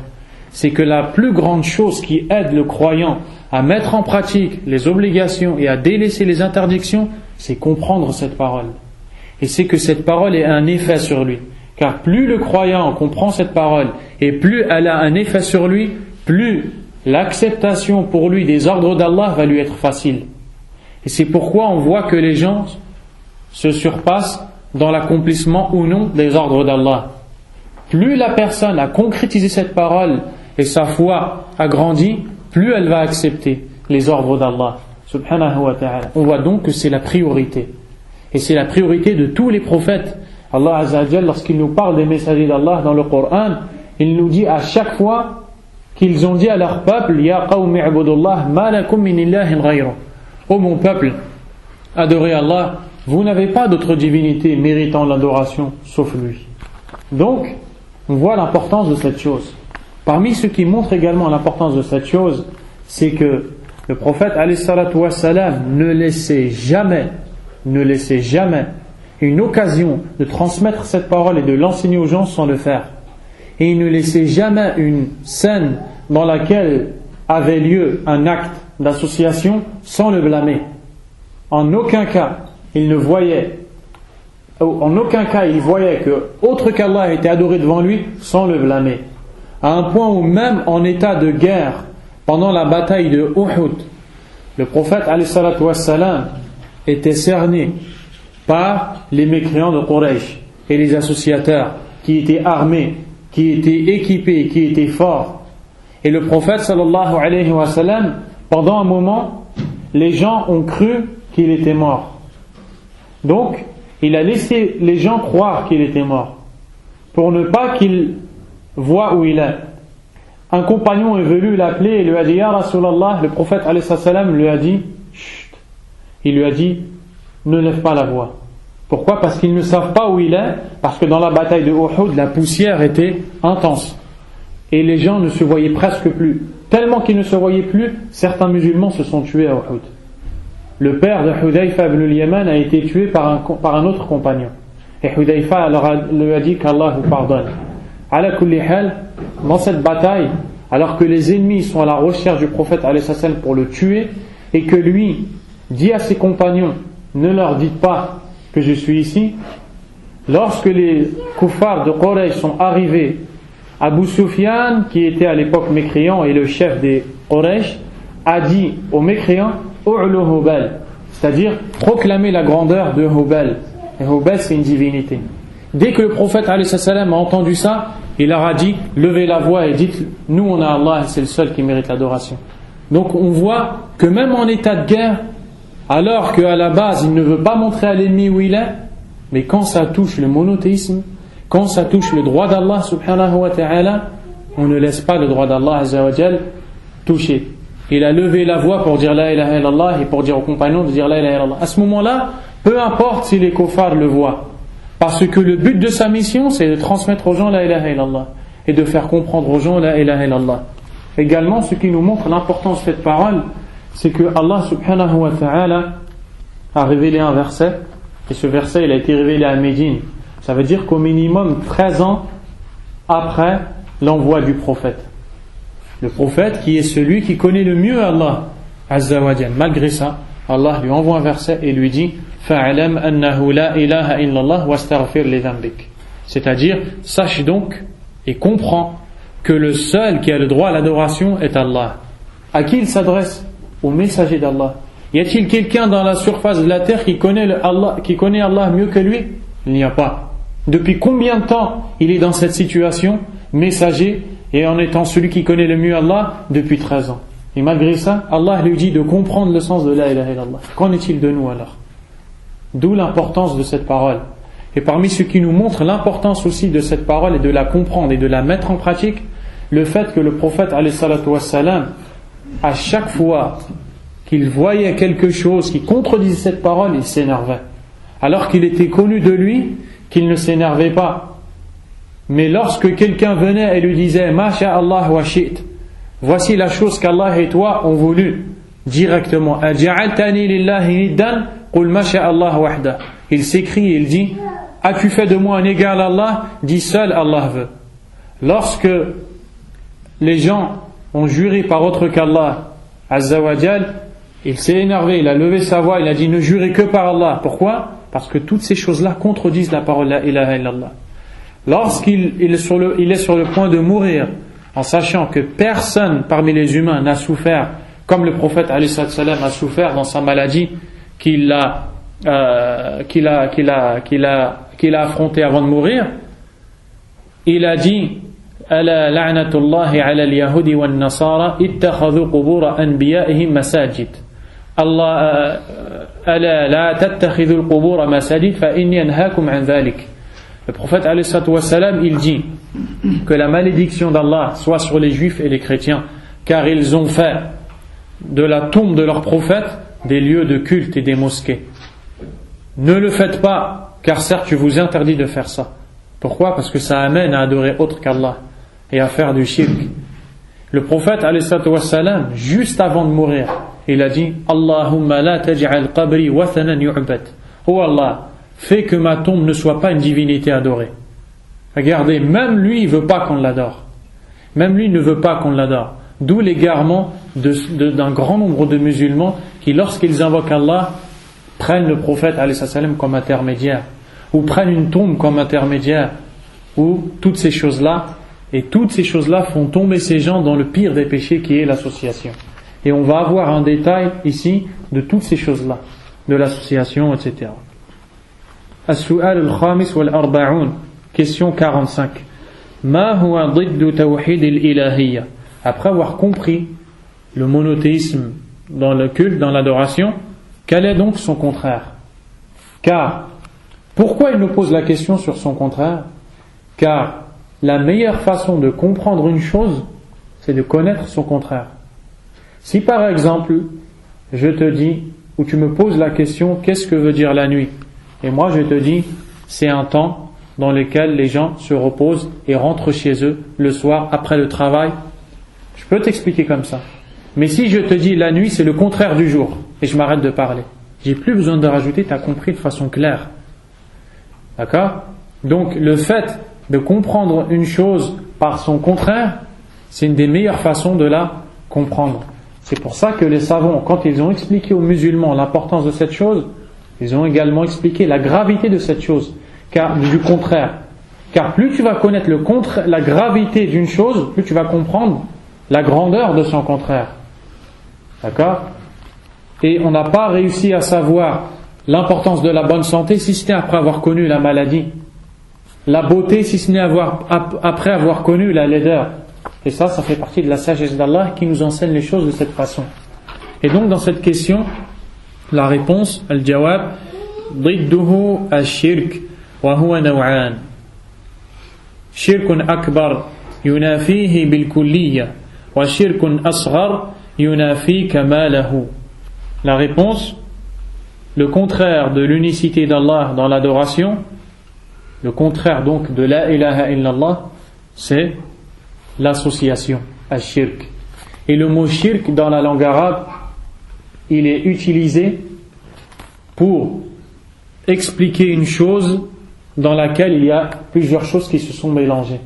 C'est que la plus grande chose qui aide le croyant à mettre en pratique les obligations et à délaisser les interdictions, c'est comprendre cette parole. Et c'est que cette parole ait un effet sur lui. Car plus le croyant comprend cette parole et plus elle a un effet sur lui, plus l'acceptation pour lui des ordres d'Allah va lui être facile. Et c'est pourquoi on voit que les gens se surpassent dans l'accomplissement ou non des ordres d'Allah. Plus la personne a concrétisé cette parole et sa foi a grandi, plus elle va accepter les ordres d'Allah subhanahu wa ta'ala. On voit donc que c'est la priorité. Et c'est la priorité de tous les prophètes. Allah Azza wa Jalla, lorsqu'il nous parle des messagers d'Allah dans le Coran, il nous dit à chaque fois qu'ils ont dit à leur peuple: Ya qawmi ibudullah ma lakum min ilahin ghayru. Ô mon peuple, adorez Allah, vous n'avez pas d'autre divinité méritant l'adoration sauf lui. Donc, on voit l'importance de cette chose. Parmi ceux qui montrent également l'importance de cette chose, c'est que le prophète alayhi salatu wassalam ne laissait jamais une occasion de transmettre cette parole et de l'enseigner aux gens sans le faire. Et il ne laissait jamais une scène dans laquelle avait lieu un acte d'association sans le blâmer. En aucun cas il voyait que autre qu'Allah était adoré devant lui sans le blâmer. À un point où même en état de guerre, pendant la bataille de Uhud, le prophète alayhi salatu wassalam était cerné par les mécréants de Quraysh et les associateurs qui étaient armés, qui étaient équipés, qui étaient forts. Et le prophète sallallahu alayhi wa sallam, pendant un moment, les gens ont cru qu'il était mort. Donc, il a laissé les gens croire qu'il était mort, pour ne pas qu'ils voient où il est. Un compagnon est venu l'appeler et lui a dit: Ya Rasulallah, le prophète alayhi salam lui a dit: Chut. Il lui a dit: ne lève pas la voix. Pourquoi? Parce qu'ils ne savent pas où il est, parce que dans la bataille de Uhud, la poussière était intense. Et les gens ne se voyaient presque plus. Tellement qu'ils ne se voyaient plus, certains musulmans se sont tués à Uhud. Le père de Hudayfa ibn al-Yaman a été tué par un autre compagnon. Et Hudayfa lui a dit qu'Allah vous pardonne. Ala kulli hal, dans cette bataille, alors que les ennemis sont à la recherche du prophète alayhi salam pour le tuer, et que lui dit à ses compagnons: ne leur dites pas que je suis ici. Lorsque les kuffars de Quraysh sont arrivés, Abu Sufyan, qui était à l'époque mécréant et le chef des Quraysh, a dit aux mécréants: U'lu Hubal, c'est-à-dire proclamer la grandeur de Hubal. Et Hubal, c'est une divinité. Dès que le prophète alayhi salam a entendu ça, il leur a dit: levez la voix et dites: nous on a Allah et c'est le seul qui mérite l'adoration. Donc on voit que même en état de guerre, alors qu'à la base il ne veut pas montrer à l'ennemi où il est, mais quand ça touche le monothéisme, quand ça touche le droit d'Allah subhanahu wa ta'ala, on ne laisse pas le droit d'Allah azza wa jal toucher. Il a levé la voix pour dire la ilaha illallah et pour dire aux compagnons de dire la ilaha illallah. À ce moment-là, peu importe si les kuffars le voient, parce que le but de sa mission, c'est de transmettre aux gens la ilaha illallah et de faire comprendre aux gens la ilaha illallah. Également, ce qui nous montre l'importance de cette parole, c'est que Allah subhanahu wa ta'ala a révélé un verset, et ce verset il a été révélé à Médine. Ça veut dire qu'au minimum 13 ans après l'envoi du prophète. Le prophète qui est celui qui connaît le mieux Allah azza wa jal. Malgré ça, Allah lui envoie un verset et lui dit: fa'alam annahu la ilaha illallah wastaghfir li dhanbik. C'est-à-dire, sache donc et comprends que le seul qui a le droit à l'adoration est Allah. À qui il s'adresse? Au messager d'Allah. Y a-t-il quelqu'un dans la surface de la terre qui connaît Allah mieux que lui? Il n'y a pas. Depuis combien de temps il est dans cette situation, messager, et en étant celui qui connaît le mieux Allah, depuis 13 ans. Et malgré ça, Allah lui dit de comprendre le sens de la ilaha illallah. Qu'en est-il de nous alors? D'où l'importance de cette parole. Et parmi ce qui nous montre l'importance aussi de cette parole et de la comprendre et de la mettre en pratique, le fait que le prophète alayhi salatu wassalam, à chaque fois qu'il voyait quelque chose qui contredisait cette parole, il s'énervait. Alors qu'il était connu de lui qu'il ne s'énervait pas. Mais lorsque quelqu'un venait et lui disait Ma sha'Allah wa shi't, voici la chose qu'Allah et toi ont voulu, directement, Aja'altani lillahi niddan qul ma sha'Allah wahda. Il s'écrie et il dit As-tu fait de moi un égal à Allah? Dis seul Allah veut. Lorsque les gens ont juré par autre qu'Allah Azza wa Jal, il s'est énervé, il a levé sa voix, il a dit ne jurez que par Allah. Pourquoi? Parce que toutes ces choses-là contredisent la parole la ilaha illallah. Lorsqu'il est sur le point de mourir, en sachant que personne parmi les humains n'a souffert comme le prophète alayhi salam a souffert dans sa maladie qu'il a affronté avant de mourir, il a dit Ala la'natullahi ala al-yahudi wa an-nasara ittakhadhu qubur anbiya'ihim masajid. Allah ala la tattakhidhu al-qubur masajid fa inni anhaakum an dhalik. Le prophète alayhi salatu wassalam, il dit que la malédiction d'Allah soit sur les juifs et les chrétiens, car ils ont fait de la tombe de leur prophète des lieux de culte et des mosquées. Ne le faites pas, car certes je vous interdis de faire ça. Pourquoi? Parce que ça amène à adorer autre qu'Allah et à faire du shirk. Le prophète alayhi salatu wassalam, juste avant de mourir, il a dit Allahumma la taj'al qabri wathanan yu'bad. Oh Allah, fais que ma tombe ne soit pas une divinité adorée. Regardez, même lui il veut pas qu'on l'adore. Même lui ne veut pas qu'on l'adore. D'où l'égarement d'un grand nombre de musulmans qui, lorsqu'ils invoquent Allah, prennent le prophète alayhi salam comme intermédiaire, ou prennent une tombe comme intermédiaire, ou toutes ces choses-là. Et toutes ces choses-là font tomber ces gens dans le pire des péchés qui est l'association. Et on va avoir un détail ici de toutes ces choses-là, de l'association, etc. As-su'al al-khamis wal-arba'un, question 45. Ma huwa ضد توحيد الإلهية. Après avoir compris le monothéisme dans le culte, dans l'adoration, quel est donc son contraire? Car, pourquoi il nous pose la question sur son contraire? Car la meilleure façon de comprendre une chose, c'est de connaître son contraire. Si par exemple, je te dis, ou tu me poses la question, qu'est-ce que veut dire la nuit? Et moi je te dis, c'est un temps dans lequel les gens se reposent et rentrent chez eux le soir après le travail. Je peux t'expliquer comme ça. Mais si je te dis la nuit, c'est le contraire du jour, et je m'arrête de parler, j'ai plus besoin de rajouter, tu as compris de façon claire. D'accord? Donc le fait de comprendre une chose par son contraire, c'est une des meilleures façons de la comprendre. C'est pour ça que les savants, quand ils ont expliqué aux musulmans l'importance de cette chose, ils ont également expliqué la gravité de cette chose, car du contraire. Car plus tu vas connaître la gravité d'une chose, plus tu vas comprendre la grandeur de son contraire. D'accord? Et on n'a pas réussi à savoir l'importance de la bonne santé si ce n'est après avoir connu la maladie. La beauté si ce n'est après avoir connu la laideur. Et ça fait partie de la sagesse d'Allah qui nous enseigne les choses de cette façon. Et donc dans cette question, la réponse, al-jawab, ضده الشرك وهو نوعان شرك أكبر ينافيه بالكلية وشرك أصغر ينافي كماله. La réponse, le contraire de l'unicité d'Allah dans l'adoration, le contraire donc de la ilaha illallah, c'est l'association, al-shirk. Et le mot shirk dans la langue arabe, il est utilisé pour expliquer une chose dans laquelle il y a plusieurs choses qui se sont mélangées.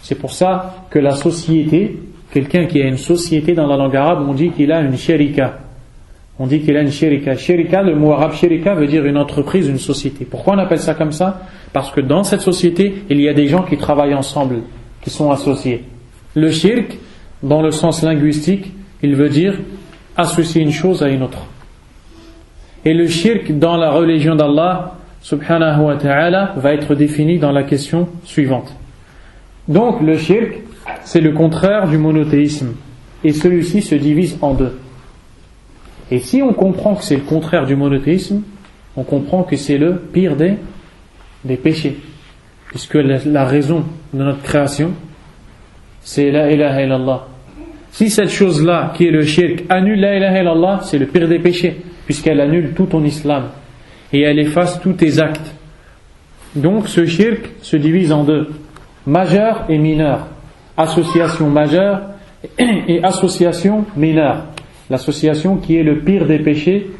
C'est pour ça que la société, quelqu'un qui a une société dans la langue arabe, on dit qu'il a une sharika. On dit qu'il a une sharika. Sharika, le mot arabe sharika veut dire une entreprise, une société. Pourquoi on appelle ça comme ça? Parce que dans cette société, il y a des gens qui travaillent ensemble, qui sont associés. Le shirk, dans le sens linguistique, il veut dire associer une chose à une autre. Et le shirk dans la religion d'Allah, subhanahu wa ta'ala va être défini dans la question suivante. Donc le shirk, c'est le contraire du monothéisme, et celui-ci se divise en deux. Et si on comprend que c'est le contraire du monothéisme, on comprend que c'est le pire des péchés, puisque la raison de notre création, c'est la ilaha illallah. Si cette chose-là, qui est le shirk, annule la ilaha illallah, c'est le pire des péchés, puisqu'elle annule tout ton islam, et elle efface tous tes actes. Donc ce shirk se divise en deux, majeur et mineur, association majeure et association mineure. L'association qui est le pire des péchés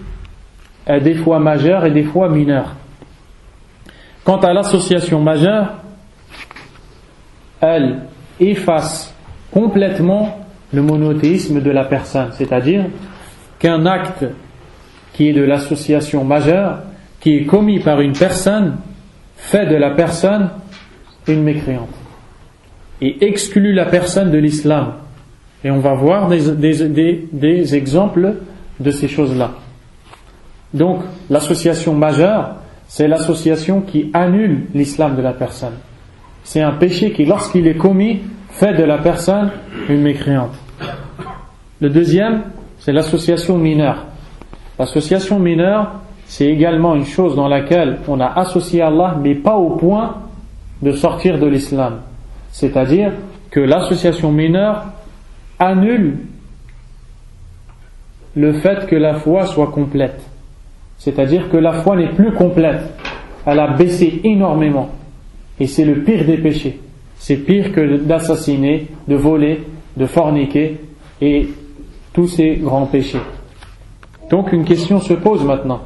est des fois majeure et des fois mineure. Quant à l'association majeure, elle efface complètement le monothéisme de la personne, c'est-à-dire qu'un acte qui est de l'association majeure, qui est commis par une personne, fait de la personne une mécréante et exclut la personne de l'islam. Et on va voir des exemples de ces choses-là. Donc l'association majeure, c'est l'association qui annule l'islam de la personne. C'est un péché qui, lorsqu'il est commis, fait de la personne une mécréante. Le deuxième, c'est l'association mineure. L'association mineure, c'est également une chose dans laquelle on a associé Allah, mais pas au point de sortir de l'islam. C'est-à-dire que l'association mineure annule le fait que la foi soit complète. C'est-à-dire que la foi n'est plus complète. Elle a baissé énormément. Et c'est le pire des péchés. C'est pire que d'assassiner, de voler, de forniquer et tous ces grands péchés. Donc une question se pose maintenant.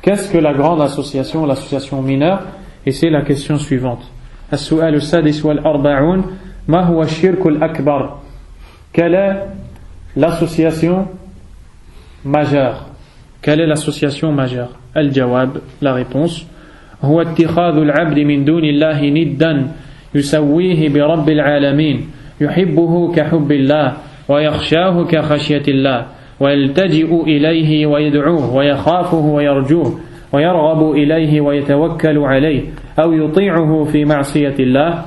Qu'est-ce que la grande association, l'association mineure? Et c'est la question suivante. السؤال السادس والأربعون ما هو الشرك الأكبر? Quelle est l'association majeure? Quelle est l'association majeure? الجواب, la réponse, هو اتخاذ العبد من دون الله ندا يسويه برب العالمين يحبه كحب الله ويخشاه كخشية الله ويلتجئ إليه ويدعوه ويخافه ويرجوه ويرغب إليه ويتوكل عليه أو يطيعه في معصية الله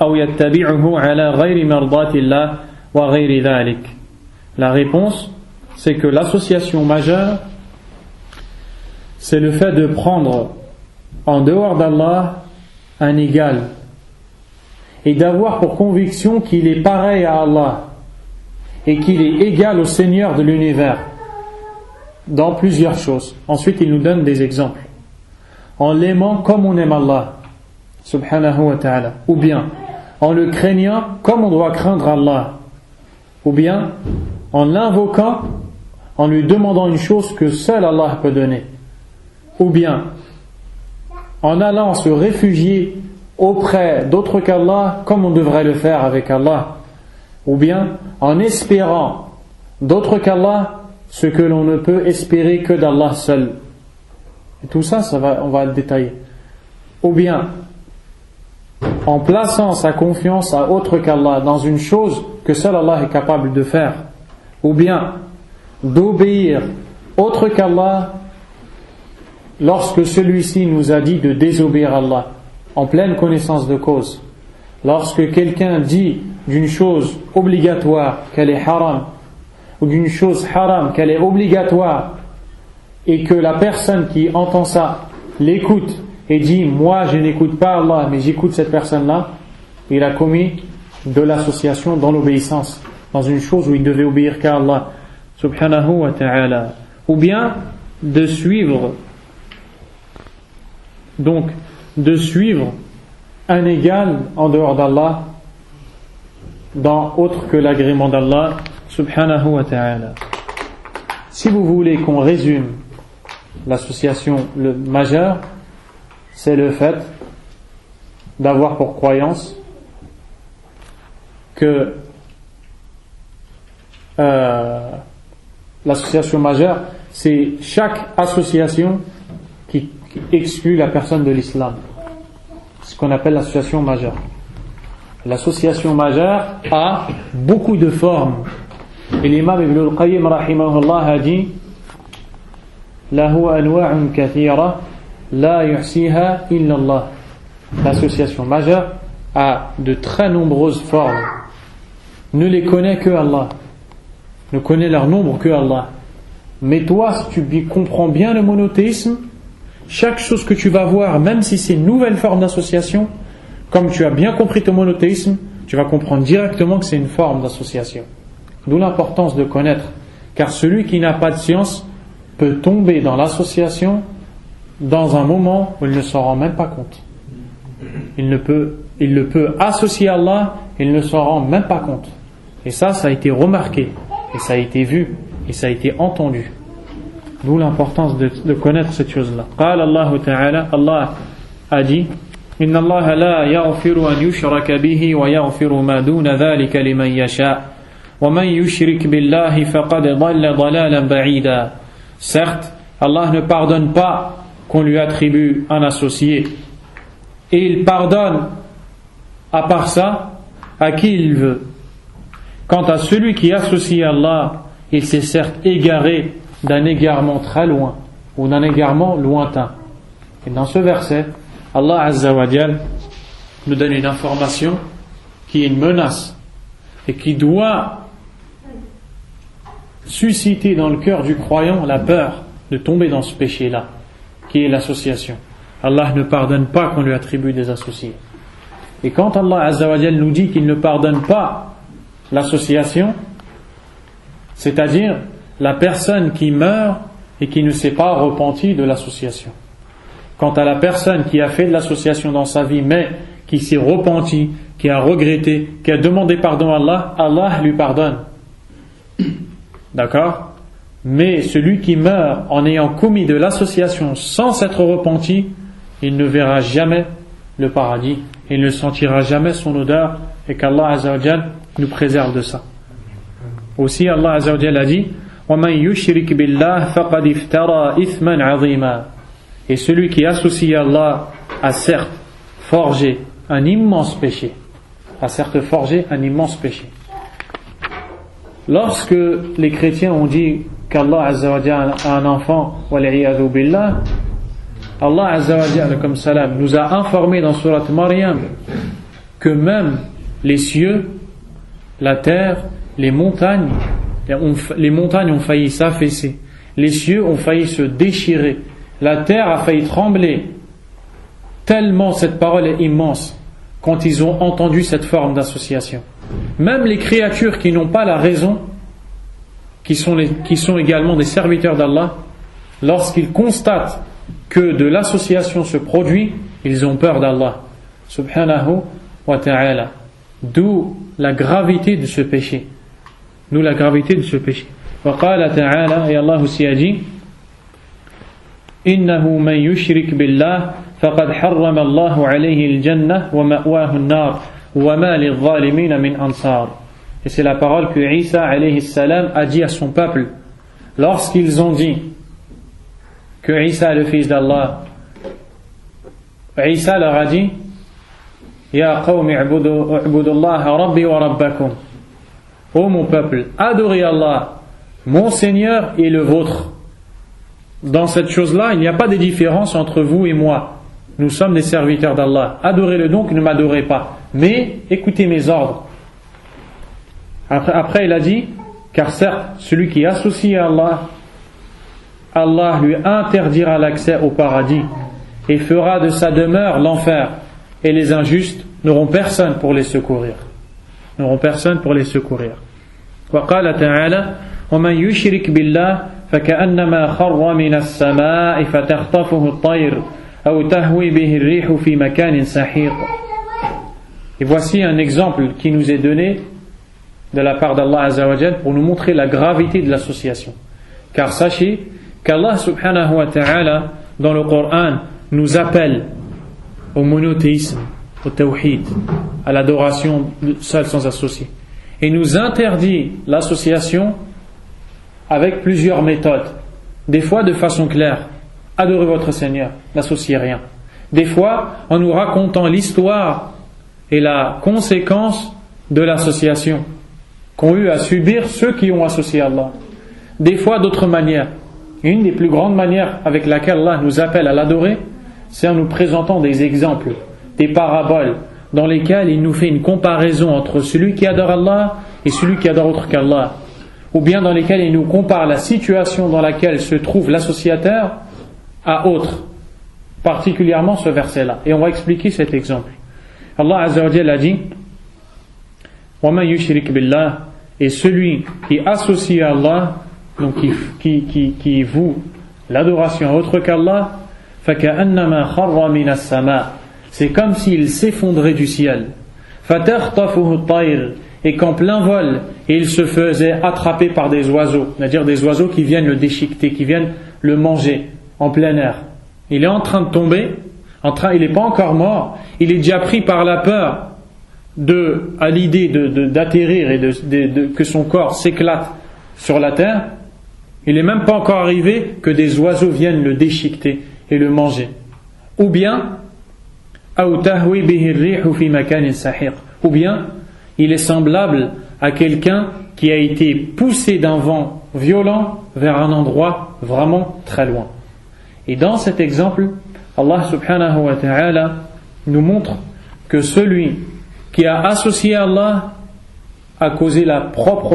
أو يتبعه على غير مرضاة الله وغير ذلك. La réponse, c'est que l'association majeure, c'est le fait de prendre en dehors d'Allah un égal et d'avoir pour conviction qu'il est pareil à Allah et qu'il est égal au Seigneur de l'univers dans plusieurs choses. Ensuite, il nous donne des exemples. En l'aimant comme on aime Allah, subhanahu wa ta'ala, ou bien en le craignant comme on doit craindre Allah, ou bien en l'invoquant, en lui demandant une chose que seul Allah peut donner, ou bien en allant se réfugier auprès d'autres qu'Allah comme on devrait le faire avec Allah, ou bien en espérant d'autres qu'Allah ce que l'on ne peut espérer que d'Allah seul. Et tout ça, on va le détailler. Ou bien en plaçant sa confiance à autre qu'Allah dans une chose que seul Allah est capable de faire, ou bien d'obéir autre qu'Allah lorsque celui-ci nous a dit de désobéir à Allah en pleine connaissance de cause. Lorsque quelqu'un dit d'une chose obligatoire qu'elle est haram, ou d'une chose haram qu'elle est obligatoire, et que la personne qui entend ça l'écoute et dit moi je n'écoute pas Allah mais j'écoute cette personne-là, il a commis de l'association dans l'obéissance, dans une chose où il devait obéir qu'à Allah subhanahu wa ta'ala. Ou bien de suivre un égal en dehors d'Allah dans autre que l'agrément d'Allah subhanahu wa ta'ala. Si vous voulez qu'on résume l'association majeure, c'est le fait d'avoir pour croyance que l'association majeure, c'est chaque association qui exclut la personne de l'islam. C'est ce qu'on appelle l'association majeure. L'association majeure a beaucoup de formes. Et l'imam Ibn al-Qayyim rahimahullah a dit lahu anwa'un kathira la yuhsiha illa Allah. L'association majeure a de très nombreuses formes. Ne les connaît que Allah. Ne connaît leur nombre que Allah. Mais toi, si tu comprends bien le monothéisme, chaque chose que tu vas voir, même si c'est une nouvelle forme d'association, comme tu as bien compris ton monothéisme, tu vas comprendre directement que c'est une forme d'association. D'où l'importance de connaître. Car celui qui n'a pas de science peut tomber dans l'association dans un moment où il ne s'en rend même pas compte. Il le peut associer à Allah, il ne s'en rend même pas compte. Et ça a été remarqué, et ça a été vu, et ça a été entendu. D'où l'importance de connaître cette chose-là. قال الله تعالى, Allah a dit, إن الله لا يغفر أن يشرك به ويغفر ما دون ذلك لمن يشاء ومن يشرك بالله فقد ضل ضلالا بعيدا. Certes, Allah ne pardonne pas qu'on lui attribue un associé, et il pardonne à part ça à qui il veut. Quant à celui qui associe à Allah, il s'est certes égaré d'un égarement très loin ou d'un égarement lointain. Et dans ce verset, Allah Azza wa Jal nous donne une information qui est une menace et qui doit susciter dans le cœur du croyant la peur de tomber dans ce péché-là, qui est l'association. Allah ne pardonne pas qu'on lui attribue des associés. Et quand Allah Azza wa Jal nous dit qu'il ne pardonne pas l'association, c'est-à-dire la personne qui meurt et qui ne s'est pas repentie de l'association. Quant à la personne qui a fait de l'association dans sa vie, mais qui s'est repentie, qui a regretté, qui a demandé pardon à Allah, Allah lui pardonne. D'accord ? Mais celui qui meurt en ayant commis de l'association sans s'être repenti, il ne verra jamais le paradis, il ne sentira jamais son odeur, et qu'Allah Azza wa Jal nous préserve de ça. Aussi Allah Azza wa Jal a dit, وَمَنْ يُشْرِكْ بِاللَّهِ فَقَدْ افْتَرَى إِثْمًا عَظِيمًا. Et celui qui associe à Allah a certes forgé un immense péché. A certes forgé un immense péché. Lorsque les chrétiens ont dit qu'Allah Azza wa Jalla a un enfant, wal'iyadhu billah, Allah Azza wa Jalla, comme salam, nous a informé dans Surat Maryam que même les cieux, la terre, les montagnes ont failli s'affaisser, les cieux ont failli se déchirer, la terre a failli trembler, tellement cette parole est immense quand ils ont entendu cette forme d'association. Même les créatures qui n'ont pas la raison, qui sont également des serviteurs d'Allah, lorsqu'ils constatent que de l'association se produit, ils ont peur d'Allah subhanahu wa ta'ala. D'où la gravité de ce péché. D'où la gravité de ce péché. Wa qala ta'ala, et Allah aussi a dit, innahu man yushrik billah faqad harrama Allahu alayhi al-jannah wa ma'wahu an-nar wa ma lil-zalimin min ansar. Et c'est la parole que Isa alayhi salam a dit à son peuple lorsqu'ils ont dit que Isa est le fils d'Allah. Isa leur a dit, ya qawmi u'budullaha rabbi wa rabbakum. Ô mon peuple, adorez Allah, mon Seigneur et le vôtre. Dans cette chose-là, il n'y a pas de différence entre vous et moi. Nous sommes des serviteurs d'Allah. Adorez-le donc, ne m'adorez pas. Mais écoutez mes ordres. Après, il a dit, car certes, celui qui associe à Allah, Allah lui interdira l'accès au paradis et fera de sa demeure l'enfer. Et les injustes n'auront personne pour les secourir. N'auront personne pour les secourir. وقال تعالى ومن يشرك بالله فكأنما خر من السماء فتخطفه الطير أو تهوي به الريح في مكان سحيق. Et voici un exemple qui nous est donné de la part d'Allah Azza wa Jal pour nous montrer la gravité de l'association. Car sachez qu'Allah subhanahu wa ta'ala dans le Coran nous appelle au monothéisme, au tawhid, à l'adoration seule sans associé. Et nous interdit l'association avec plusieurs méthodes. Des fois de façon claire, adorez votre Seigneur, n'associez rien. Des fois en nous racontant l'histoire et la conséquence de l'association qu'ont eu à subir ceux qui ont associé Allah. Des fois d'autres manières. Une des plus grandes manières avec laquelle Allah nous appelle à l'adorer, c'est en nous présentant des exemples, des paraboles, dans lesquelles il nous fait une comparaison entre celui qui adore Allah et celui qui adore autre qu'Allah, ou bien dans lesquelles il nous compare la situation dans laquelle se trouve l'associateur à autre, particulièrement ce verset-là. Et on va expliquer cet exemple. Allah Azza wa Jalla a dit وَمَنْ يُشْرِكْ بِاللَّهِ, et celui qui associe à Allah, donc qui voue l'adoration à autre qu'Allah, فَكَأَنَّمَا خَرَّ مِنَ السَّمَاءِ, c'est comme s'il s'effondrait du ciel. فَتَخْطَفُهُ الطَّيْرُ, et qu'en plein vol, il se faisait attraper par des oiseaux, c'est-à-dire des oiseaux qui viennent le déchiqueter, qui viennent le manger en plein air. Il est en train de tomber, il n'est pas encore mort, il est déjà pris par la peur à l'idée d'atterrir et que son corps s'éclate sur la terre. Il n'est même pas encore arrivé que des oiseaux viennent le déchiqueter et le manger. Ou bien il est semblable à quelqu'un qui a été poussé d'un vent violent vers un endroit vraiment très loin. Et dans cet exemple, Allah subhanahu wa ta'ala nous montre que celui qui a associé à Allah a causé la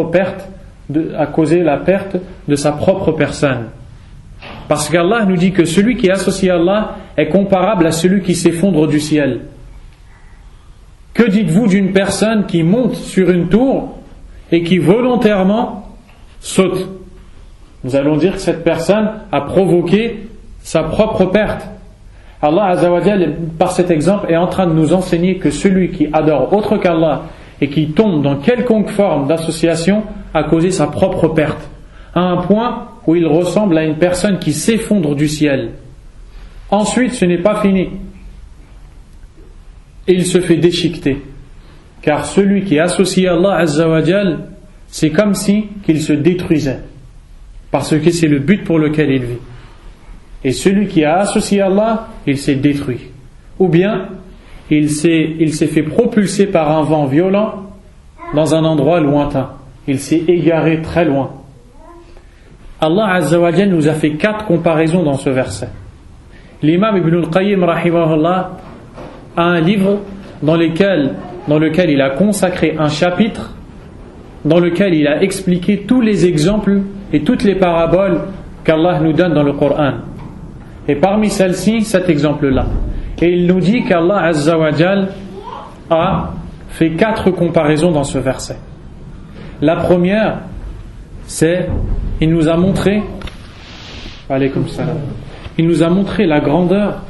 perte de sa propre personne. Parce qu'Allah nous dit que celui qui est associé à Allah est comparable à celui qui s'effondre du ciel. Que dites-vous d'une personne qui monte sur une tour et qui volontairement saute? Nous allons dire que cette personne a provoqué sa propre perte. Allah Azza wa Jalla, par cet exemple, est en train de nous enseigner que celui qui adore autre qu'Allah et qui tombe dans quelconque forme d'association a causé sa propre perte, à un point où il ressemble à une personne qui s'effondre du ciel. Ensuite, ce n'est pas fini. Et il se fait déchiqueter. Car celui qui est associé à Allah Azza wa Jalla, c'est comme si qu'il se détruisait. Parce que c'est le but pour lequel il vit. Et celui qui a associé à Allah, il s'est détruit. Ou bien, il s'est fait propulser par un vent violent dans un endroit lointain. Il s'est égaré très loin. Allah Azza wa Jalla nous a fait 4 comparaisons dans ce verset. L'imam Ibn al-Qayyim rahimahullah a un livre dans lequel il a consacré un chapitre dans lequel il a expliqué tous les exemples et toutes les paraboles qu'Allah nous donne dans le Coran. Et parmi celles-ci, cet exemple-là. Et il nous dit qu'Allah Azza wa Jal a fait 4 comparaisons dans ce verset. La première, c'est, il nous a montré la grandeur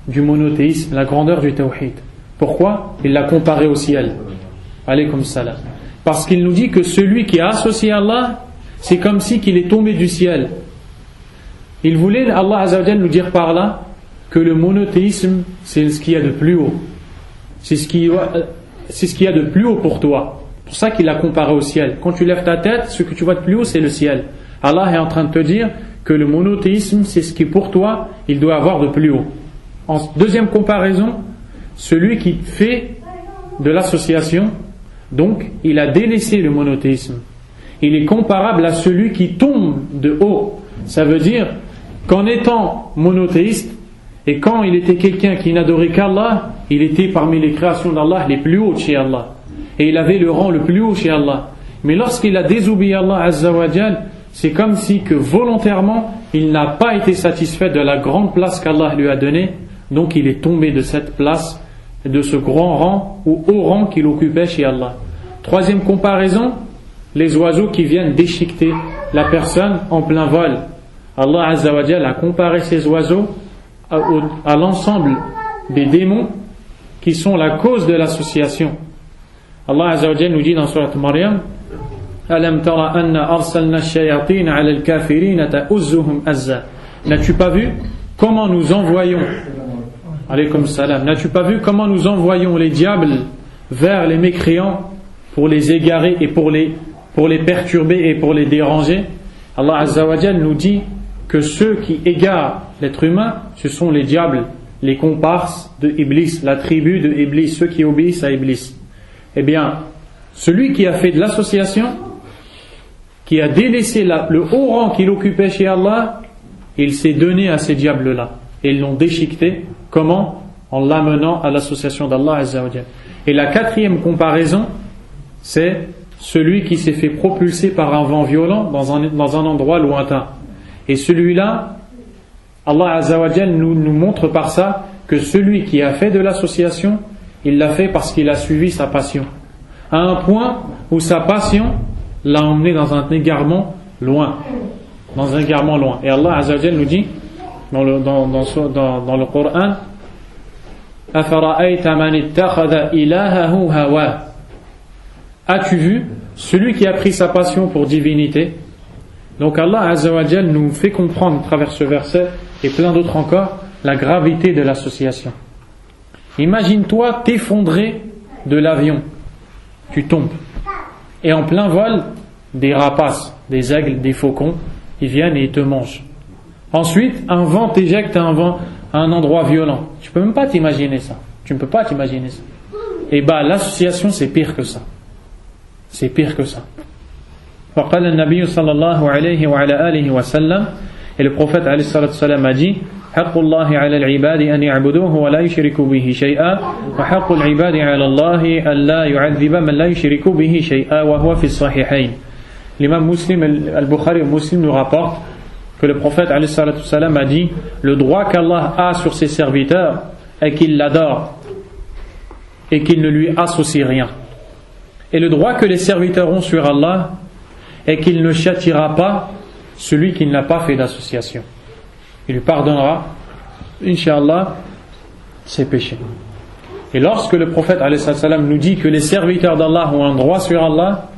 du monothéisme, la grandeur du tawhid. Pourquoi? Il l'a comparé au ciel. Alaykum salam. Parce qu'il nous dit que celui qui a associé à Allah, c'est comme si qu'il est tombé du ciel. Il voulait, Allah Azza wa Jalla, nous dire par là que le monothéisme, c'est ce qu'il y a de plus haut. C'est ce qu'il y a de plus haut pour toi. C'est pour ça qu'il l'a comparé au ciel. Quand tu lèves ta tête, ce que tu vois de plus haut, c'est le ciel. Allah est en train de te dire que le monothéisme, c'est ce qui pour toi, il doit avoir de plus haut. En deuxième comparaison, celui qui fait de l'association, donc il a délaissé le monothéisme. Il est comparable à celui qui tombe de haut. Ça veut dire qu'en étant monothéiste, et quand il était quelqu'un qui n'adorait qu'Allah, il était parmi les créations d'Allah les plus hautes chez Allah. Et il avait le rang le plus haut chez Allah. Mais lorsqu'il a désobéi à Allah Azza wa Jal, c'est comme si que volontairement, il n'a pas été satisfait de la grande place qu'Allah lui a donnée. Donc il est tombé de cette place, de ce grand rang ou haut rang qu'il occupait chez Allah. Troisième comparaison, les oiseaux qui viennent déchiqueter la personne en plein vol. Allah Azza wa Jal a comparé ces oiseaux à l'ensemble des démons qui sont la cause de l'association. Allah Azza wa Jal nous dit dans Surat Maryam, Alam tara anna arsalna ash-shayatin 'ala al-kafirin ta'uzzuhum azza. N'as-tu pas vu comment nous envoyons Alaykum salam. N'as-tu pas vu comment nous envoyons les diables vers les mécréants pour les égarer et pour les perturber et pour les déranger? Allah Azza wa Jal nous dit que ceux qui égarent l'être humain, ce sont les diables, les comparses de Iblis, la tribu de Iblis, ceux qui obéissent à Iblis. Eh bien, celui qui a fait de l'association, qui a délaissé le haut rang qu'il occupait chez Allah, il s'est donné à ces diables-là. Et ils l'ont déchiqueté Comment? En l'amenant à l'association d'Allah Azza wa Jal. Et la quatrième comparaison, c'est celui qui s'est fait propulser par un vent violent dans un endroit lointain. Et celui-là, Allah Azza wa Jal nous montre par ça que celui qui a fait de l'association, il l'a fait parce qu'il a suivi sa passion. À un point où sa passion l'a emmené dans un égarement loin. Dans un égarement loin. Et Allah Azza wa Jal nous dit dans le Coran, أَفَرَأَيْتَ مَنِ اتَّخَذَ إِلَهَهُ هَوَاهُ. As-tu vu celui qui a pris sa passion pour divinité? Donc Allah Azza wa Jal nous fait comprendre à travers ce verset et plein d'autres encore la gravité de l'association. Imagine-toi t'effondrer de l'avion, tu tombes, et en plein vol, des rapaces, des aigles, des faucons, ils viennent et ils te mangent. Ensuite, un vent t'éjecte à un endroit violent. Tu peux même pas t'imaginer ça. Tu ne peux pas t'imaginer ça. Et l'association, c'est pire que ça. C'est pire que ça. فقال النبي صلى الله عليه وعلى آله وسلم, et le prophète عليه الصلاة والسلام a dit, حق الله على العباد أن يعبدوه ولا يشركوا به شيئا وحق العباد على الله أن لا يعذب من لا يشرك به شيئا وهو في الصحيحين. L'imam Muslim, Al-Bukhari ou Muslim nous rapporte que le prophète عليه الصلاة والسلام a dit, le droit qu'Allah a sur ses serviteurs est qu'il l'adore et qu'il ne lui associe rien. Et le droit que les serviteurs ont sur Allah est qu'il ne châtiera pas celui qui n'a pas fait d'association. Il lui pardonnera, Inch'Allah, ses péchés. Et lorsque le prophète alayhi salam nous dit que les serviteurs d'Allah ont un droit sur Allah,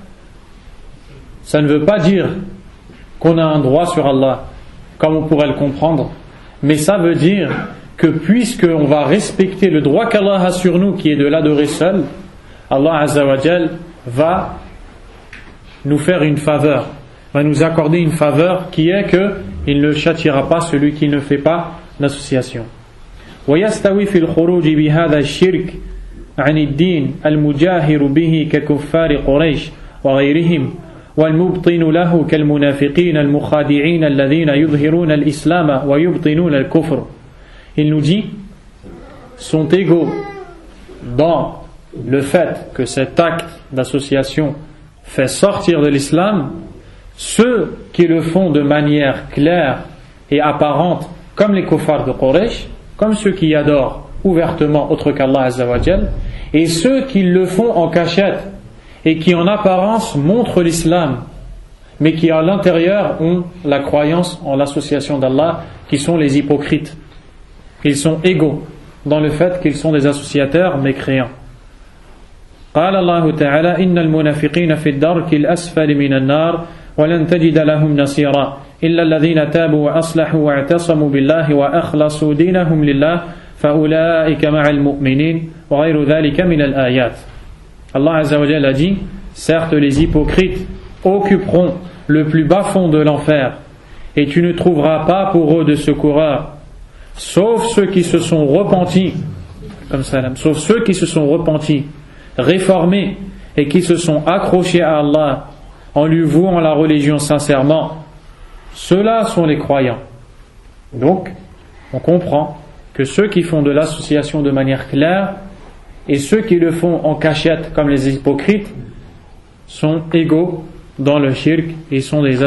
ça ne veut pas dire qu'on a un droit sur Allah, comme on pourrait le comprendre, mais ça veut dire que puisqu'on va respecter le droit qu'Allah a sur nous, qui est de l'adorer seul, Allah Azza wa Jal va nous faire une faveur, va nous accorder une faveur qui est qu'il ne châtiera pas celui qui ne fait pas d'association. ويستوي في الخروج بهذا الشرك عن الدين المجاهر به ككفار قريش وغيرهم والمبطن له كالمنافقين المخادعين الذين يظهرون الإسلام ويبطنون الكفر. Il nous dit, sont égaux dans le fait que cet acte d'association fait sortir de l'islam ceux qui le font de manière claire et apparente, comme les kuffars de Quraysh, comme ceux qui adorent ouvertement autre qu'Allah Azza wa Jal, et ceux qui le font en cachette et qui en apparence montrent l'islam, mais qui à l'intérieur ont la croyance en l'association d'Allah, qui sont les hypocrites. Ils sont égaux dans le fait qu'ils sont des associateurs mécréants. قال الله تعالى إن المنافقين في الدرك الأسفل من النار ولن تجد لهم نصيرا إلا الذين تابوا وأصلحوا واعتصموا بالله وأخلصوا دينهم لله فأولئك مع المؤمنين وغير ذلك من الآيات. Allah Azza wa Jalla a dit, certes les hypocrites occuperont le plus bas fond de l'enfer et tu ne trouveras pas pour eux de secoureurs sauf ceux qui se sont repentis, comme salam, sauf ceux qui se sont repentis, réformés et qui se sont accrochés à Allah en lui vouant la religion sincèrement. Ceux-là sont les croyants. Donc, on comprend que ceux qui font de l'association de manière claire et ceux qui le font en cachette comme les hypocrites sont égaux dans le shirk et sont des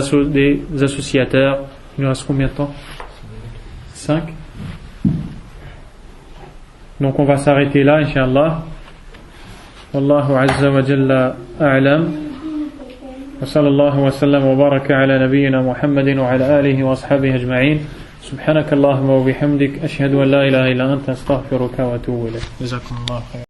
associateurs. Il nous reste combien de temps? 5. Donc on va s'arrêter là, Inch'Allah. Wallahu Azza wa Jalla a'lam. Wa sallallahu wa sallam wa baraka ala nabiyyina Muhammadin wa ala alihi wa ashabihi ajma'in. Subhanakallahumma wa bihamdik. Ashhadu an la ilaha illa anta astaghfiruka wa atubu ilayk. Jazakumullahu khairan.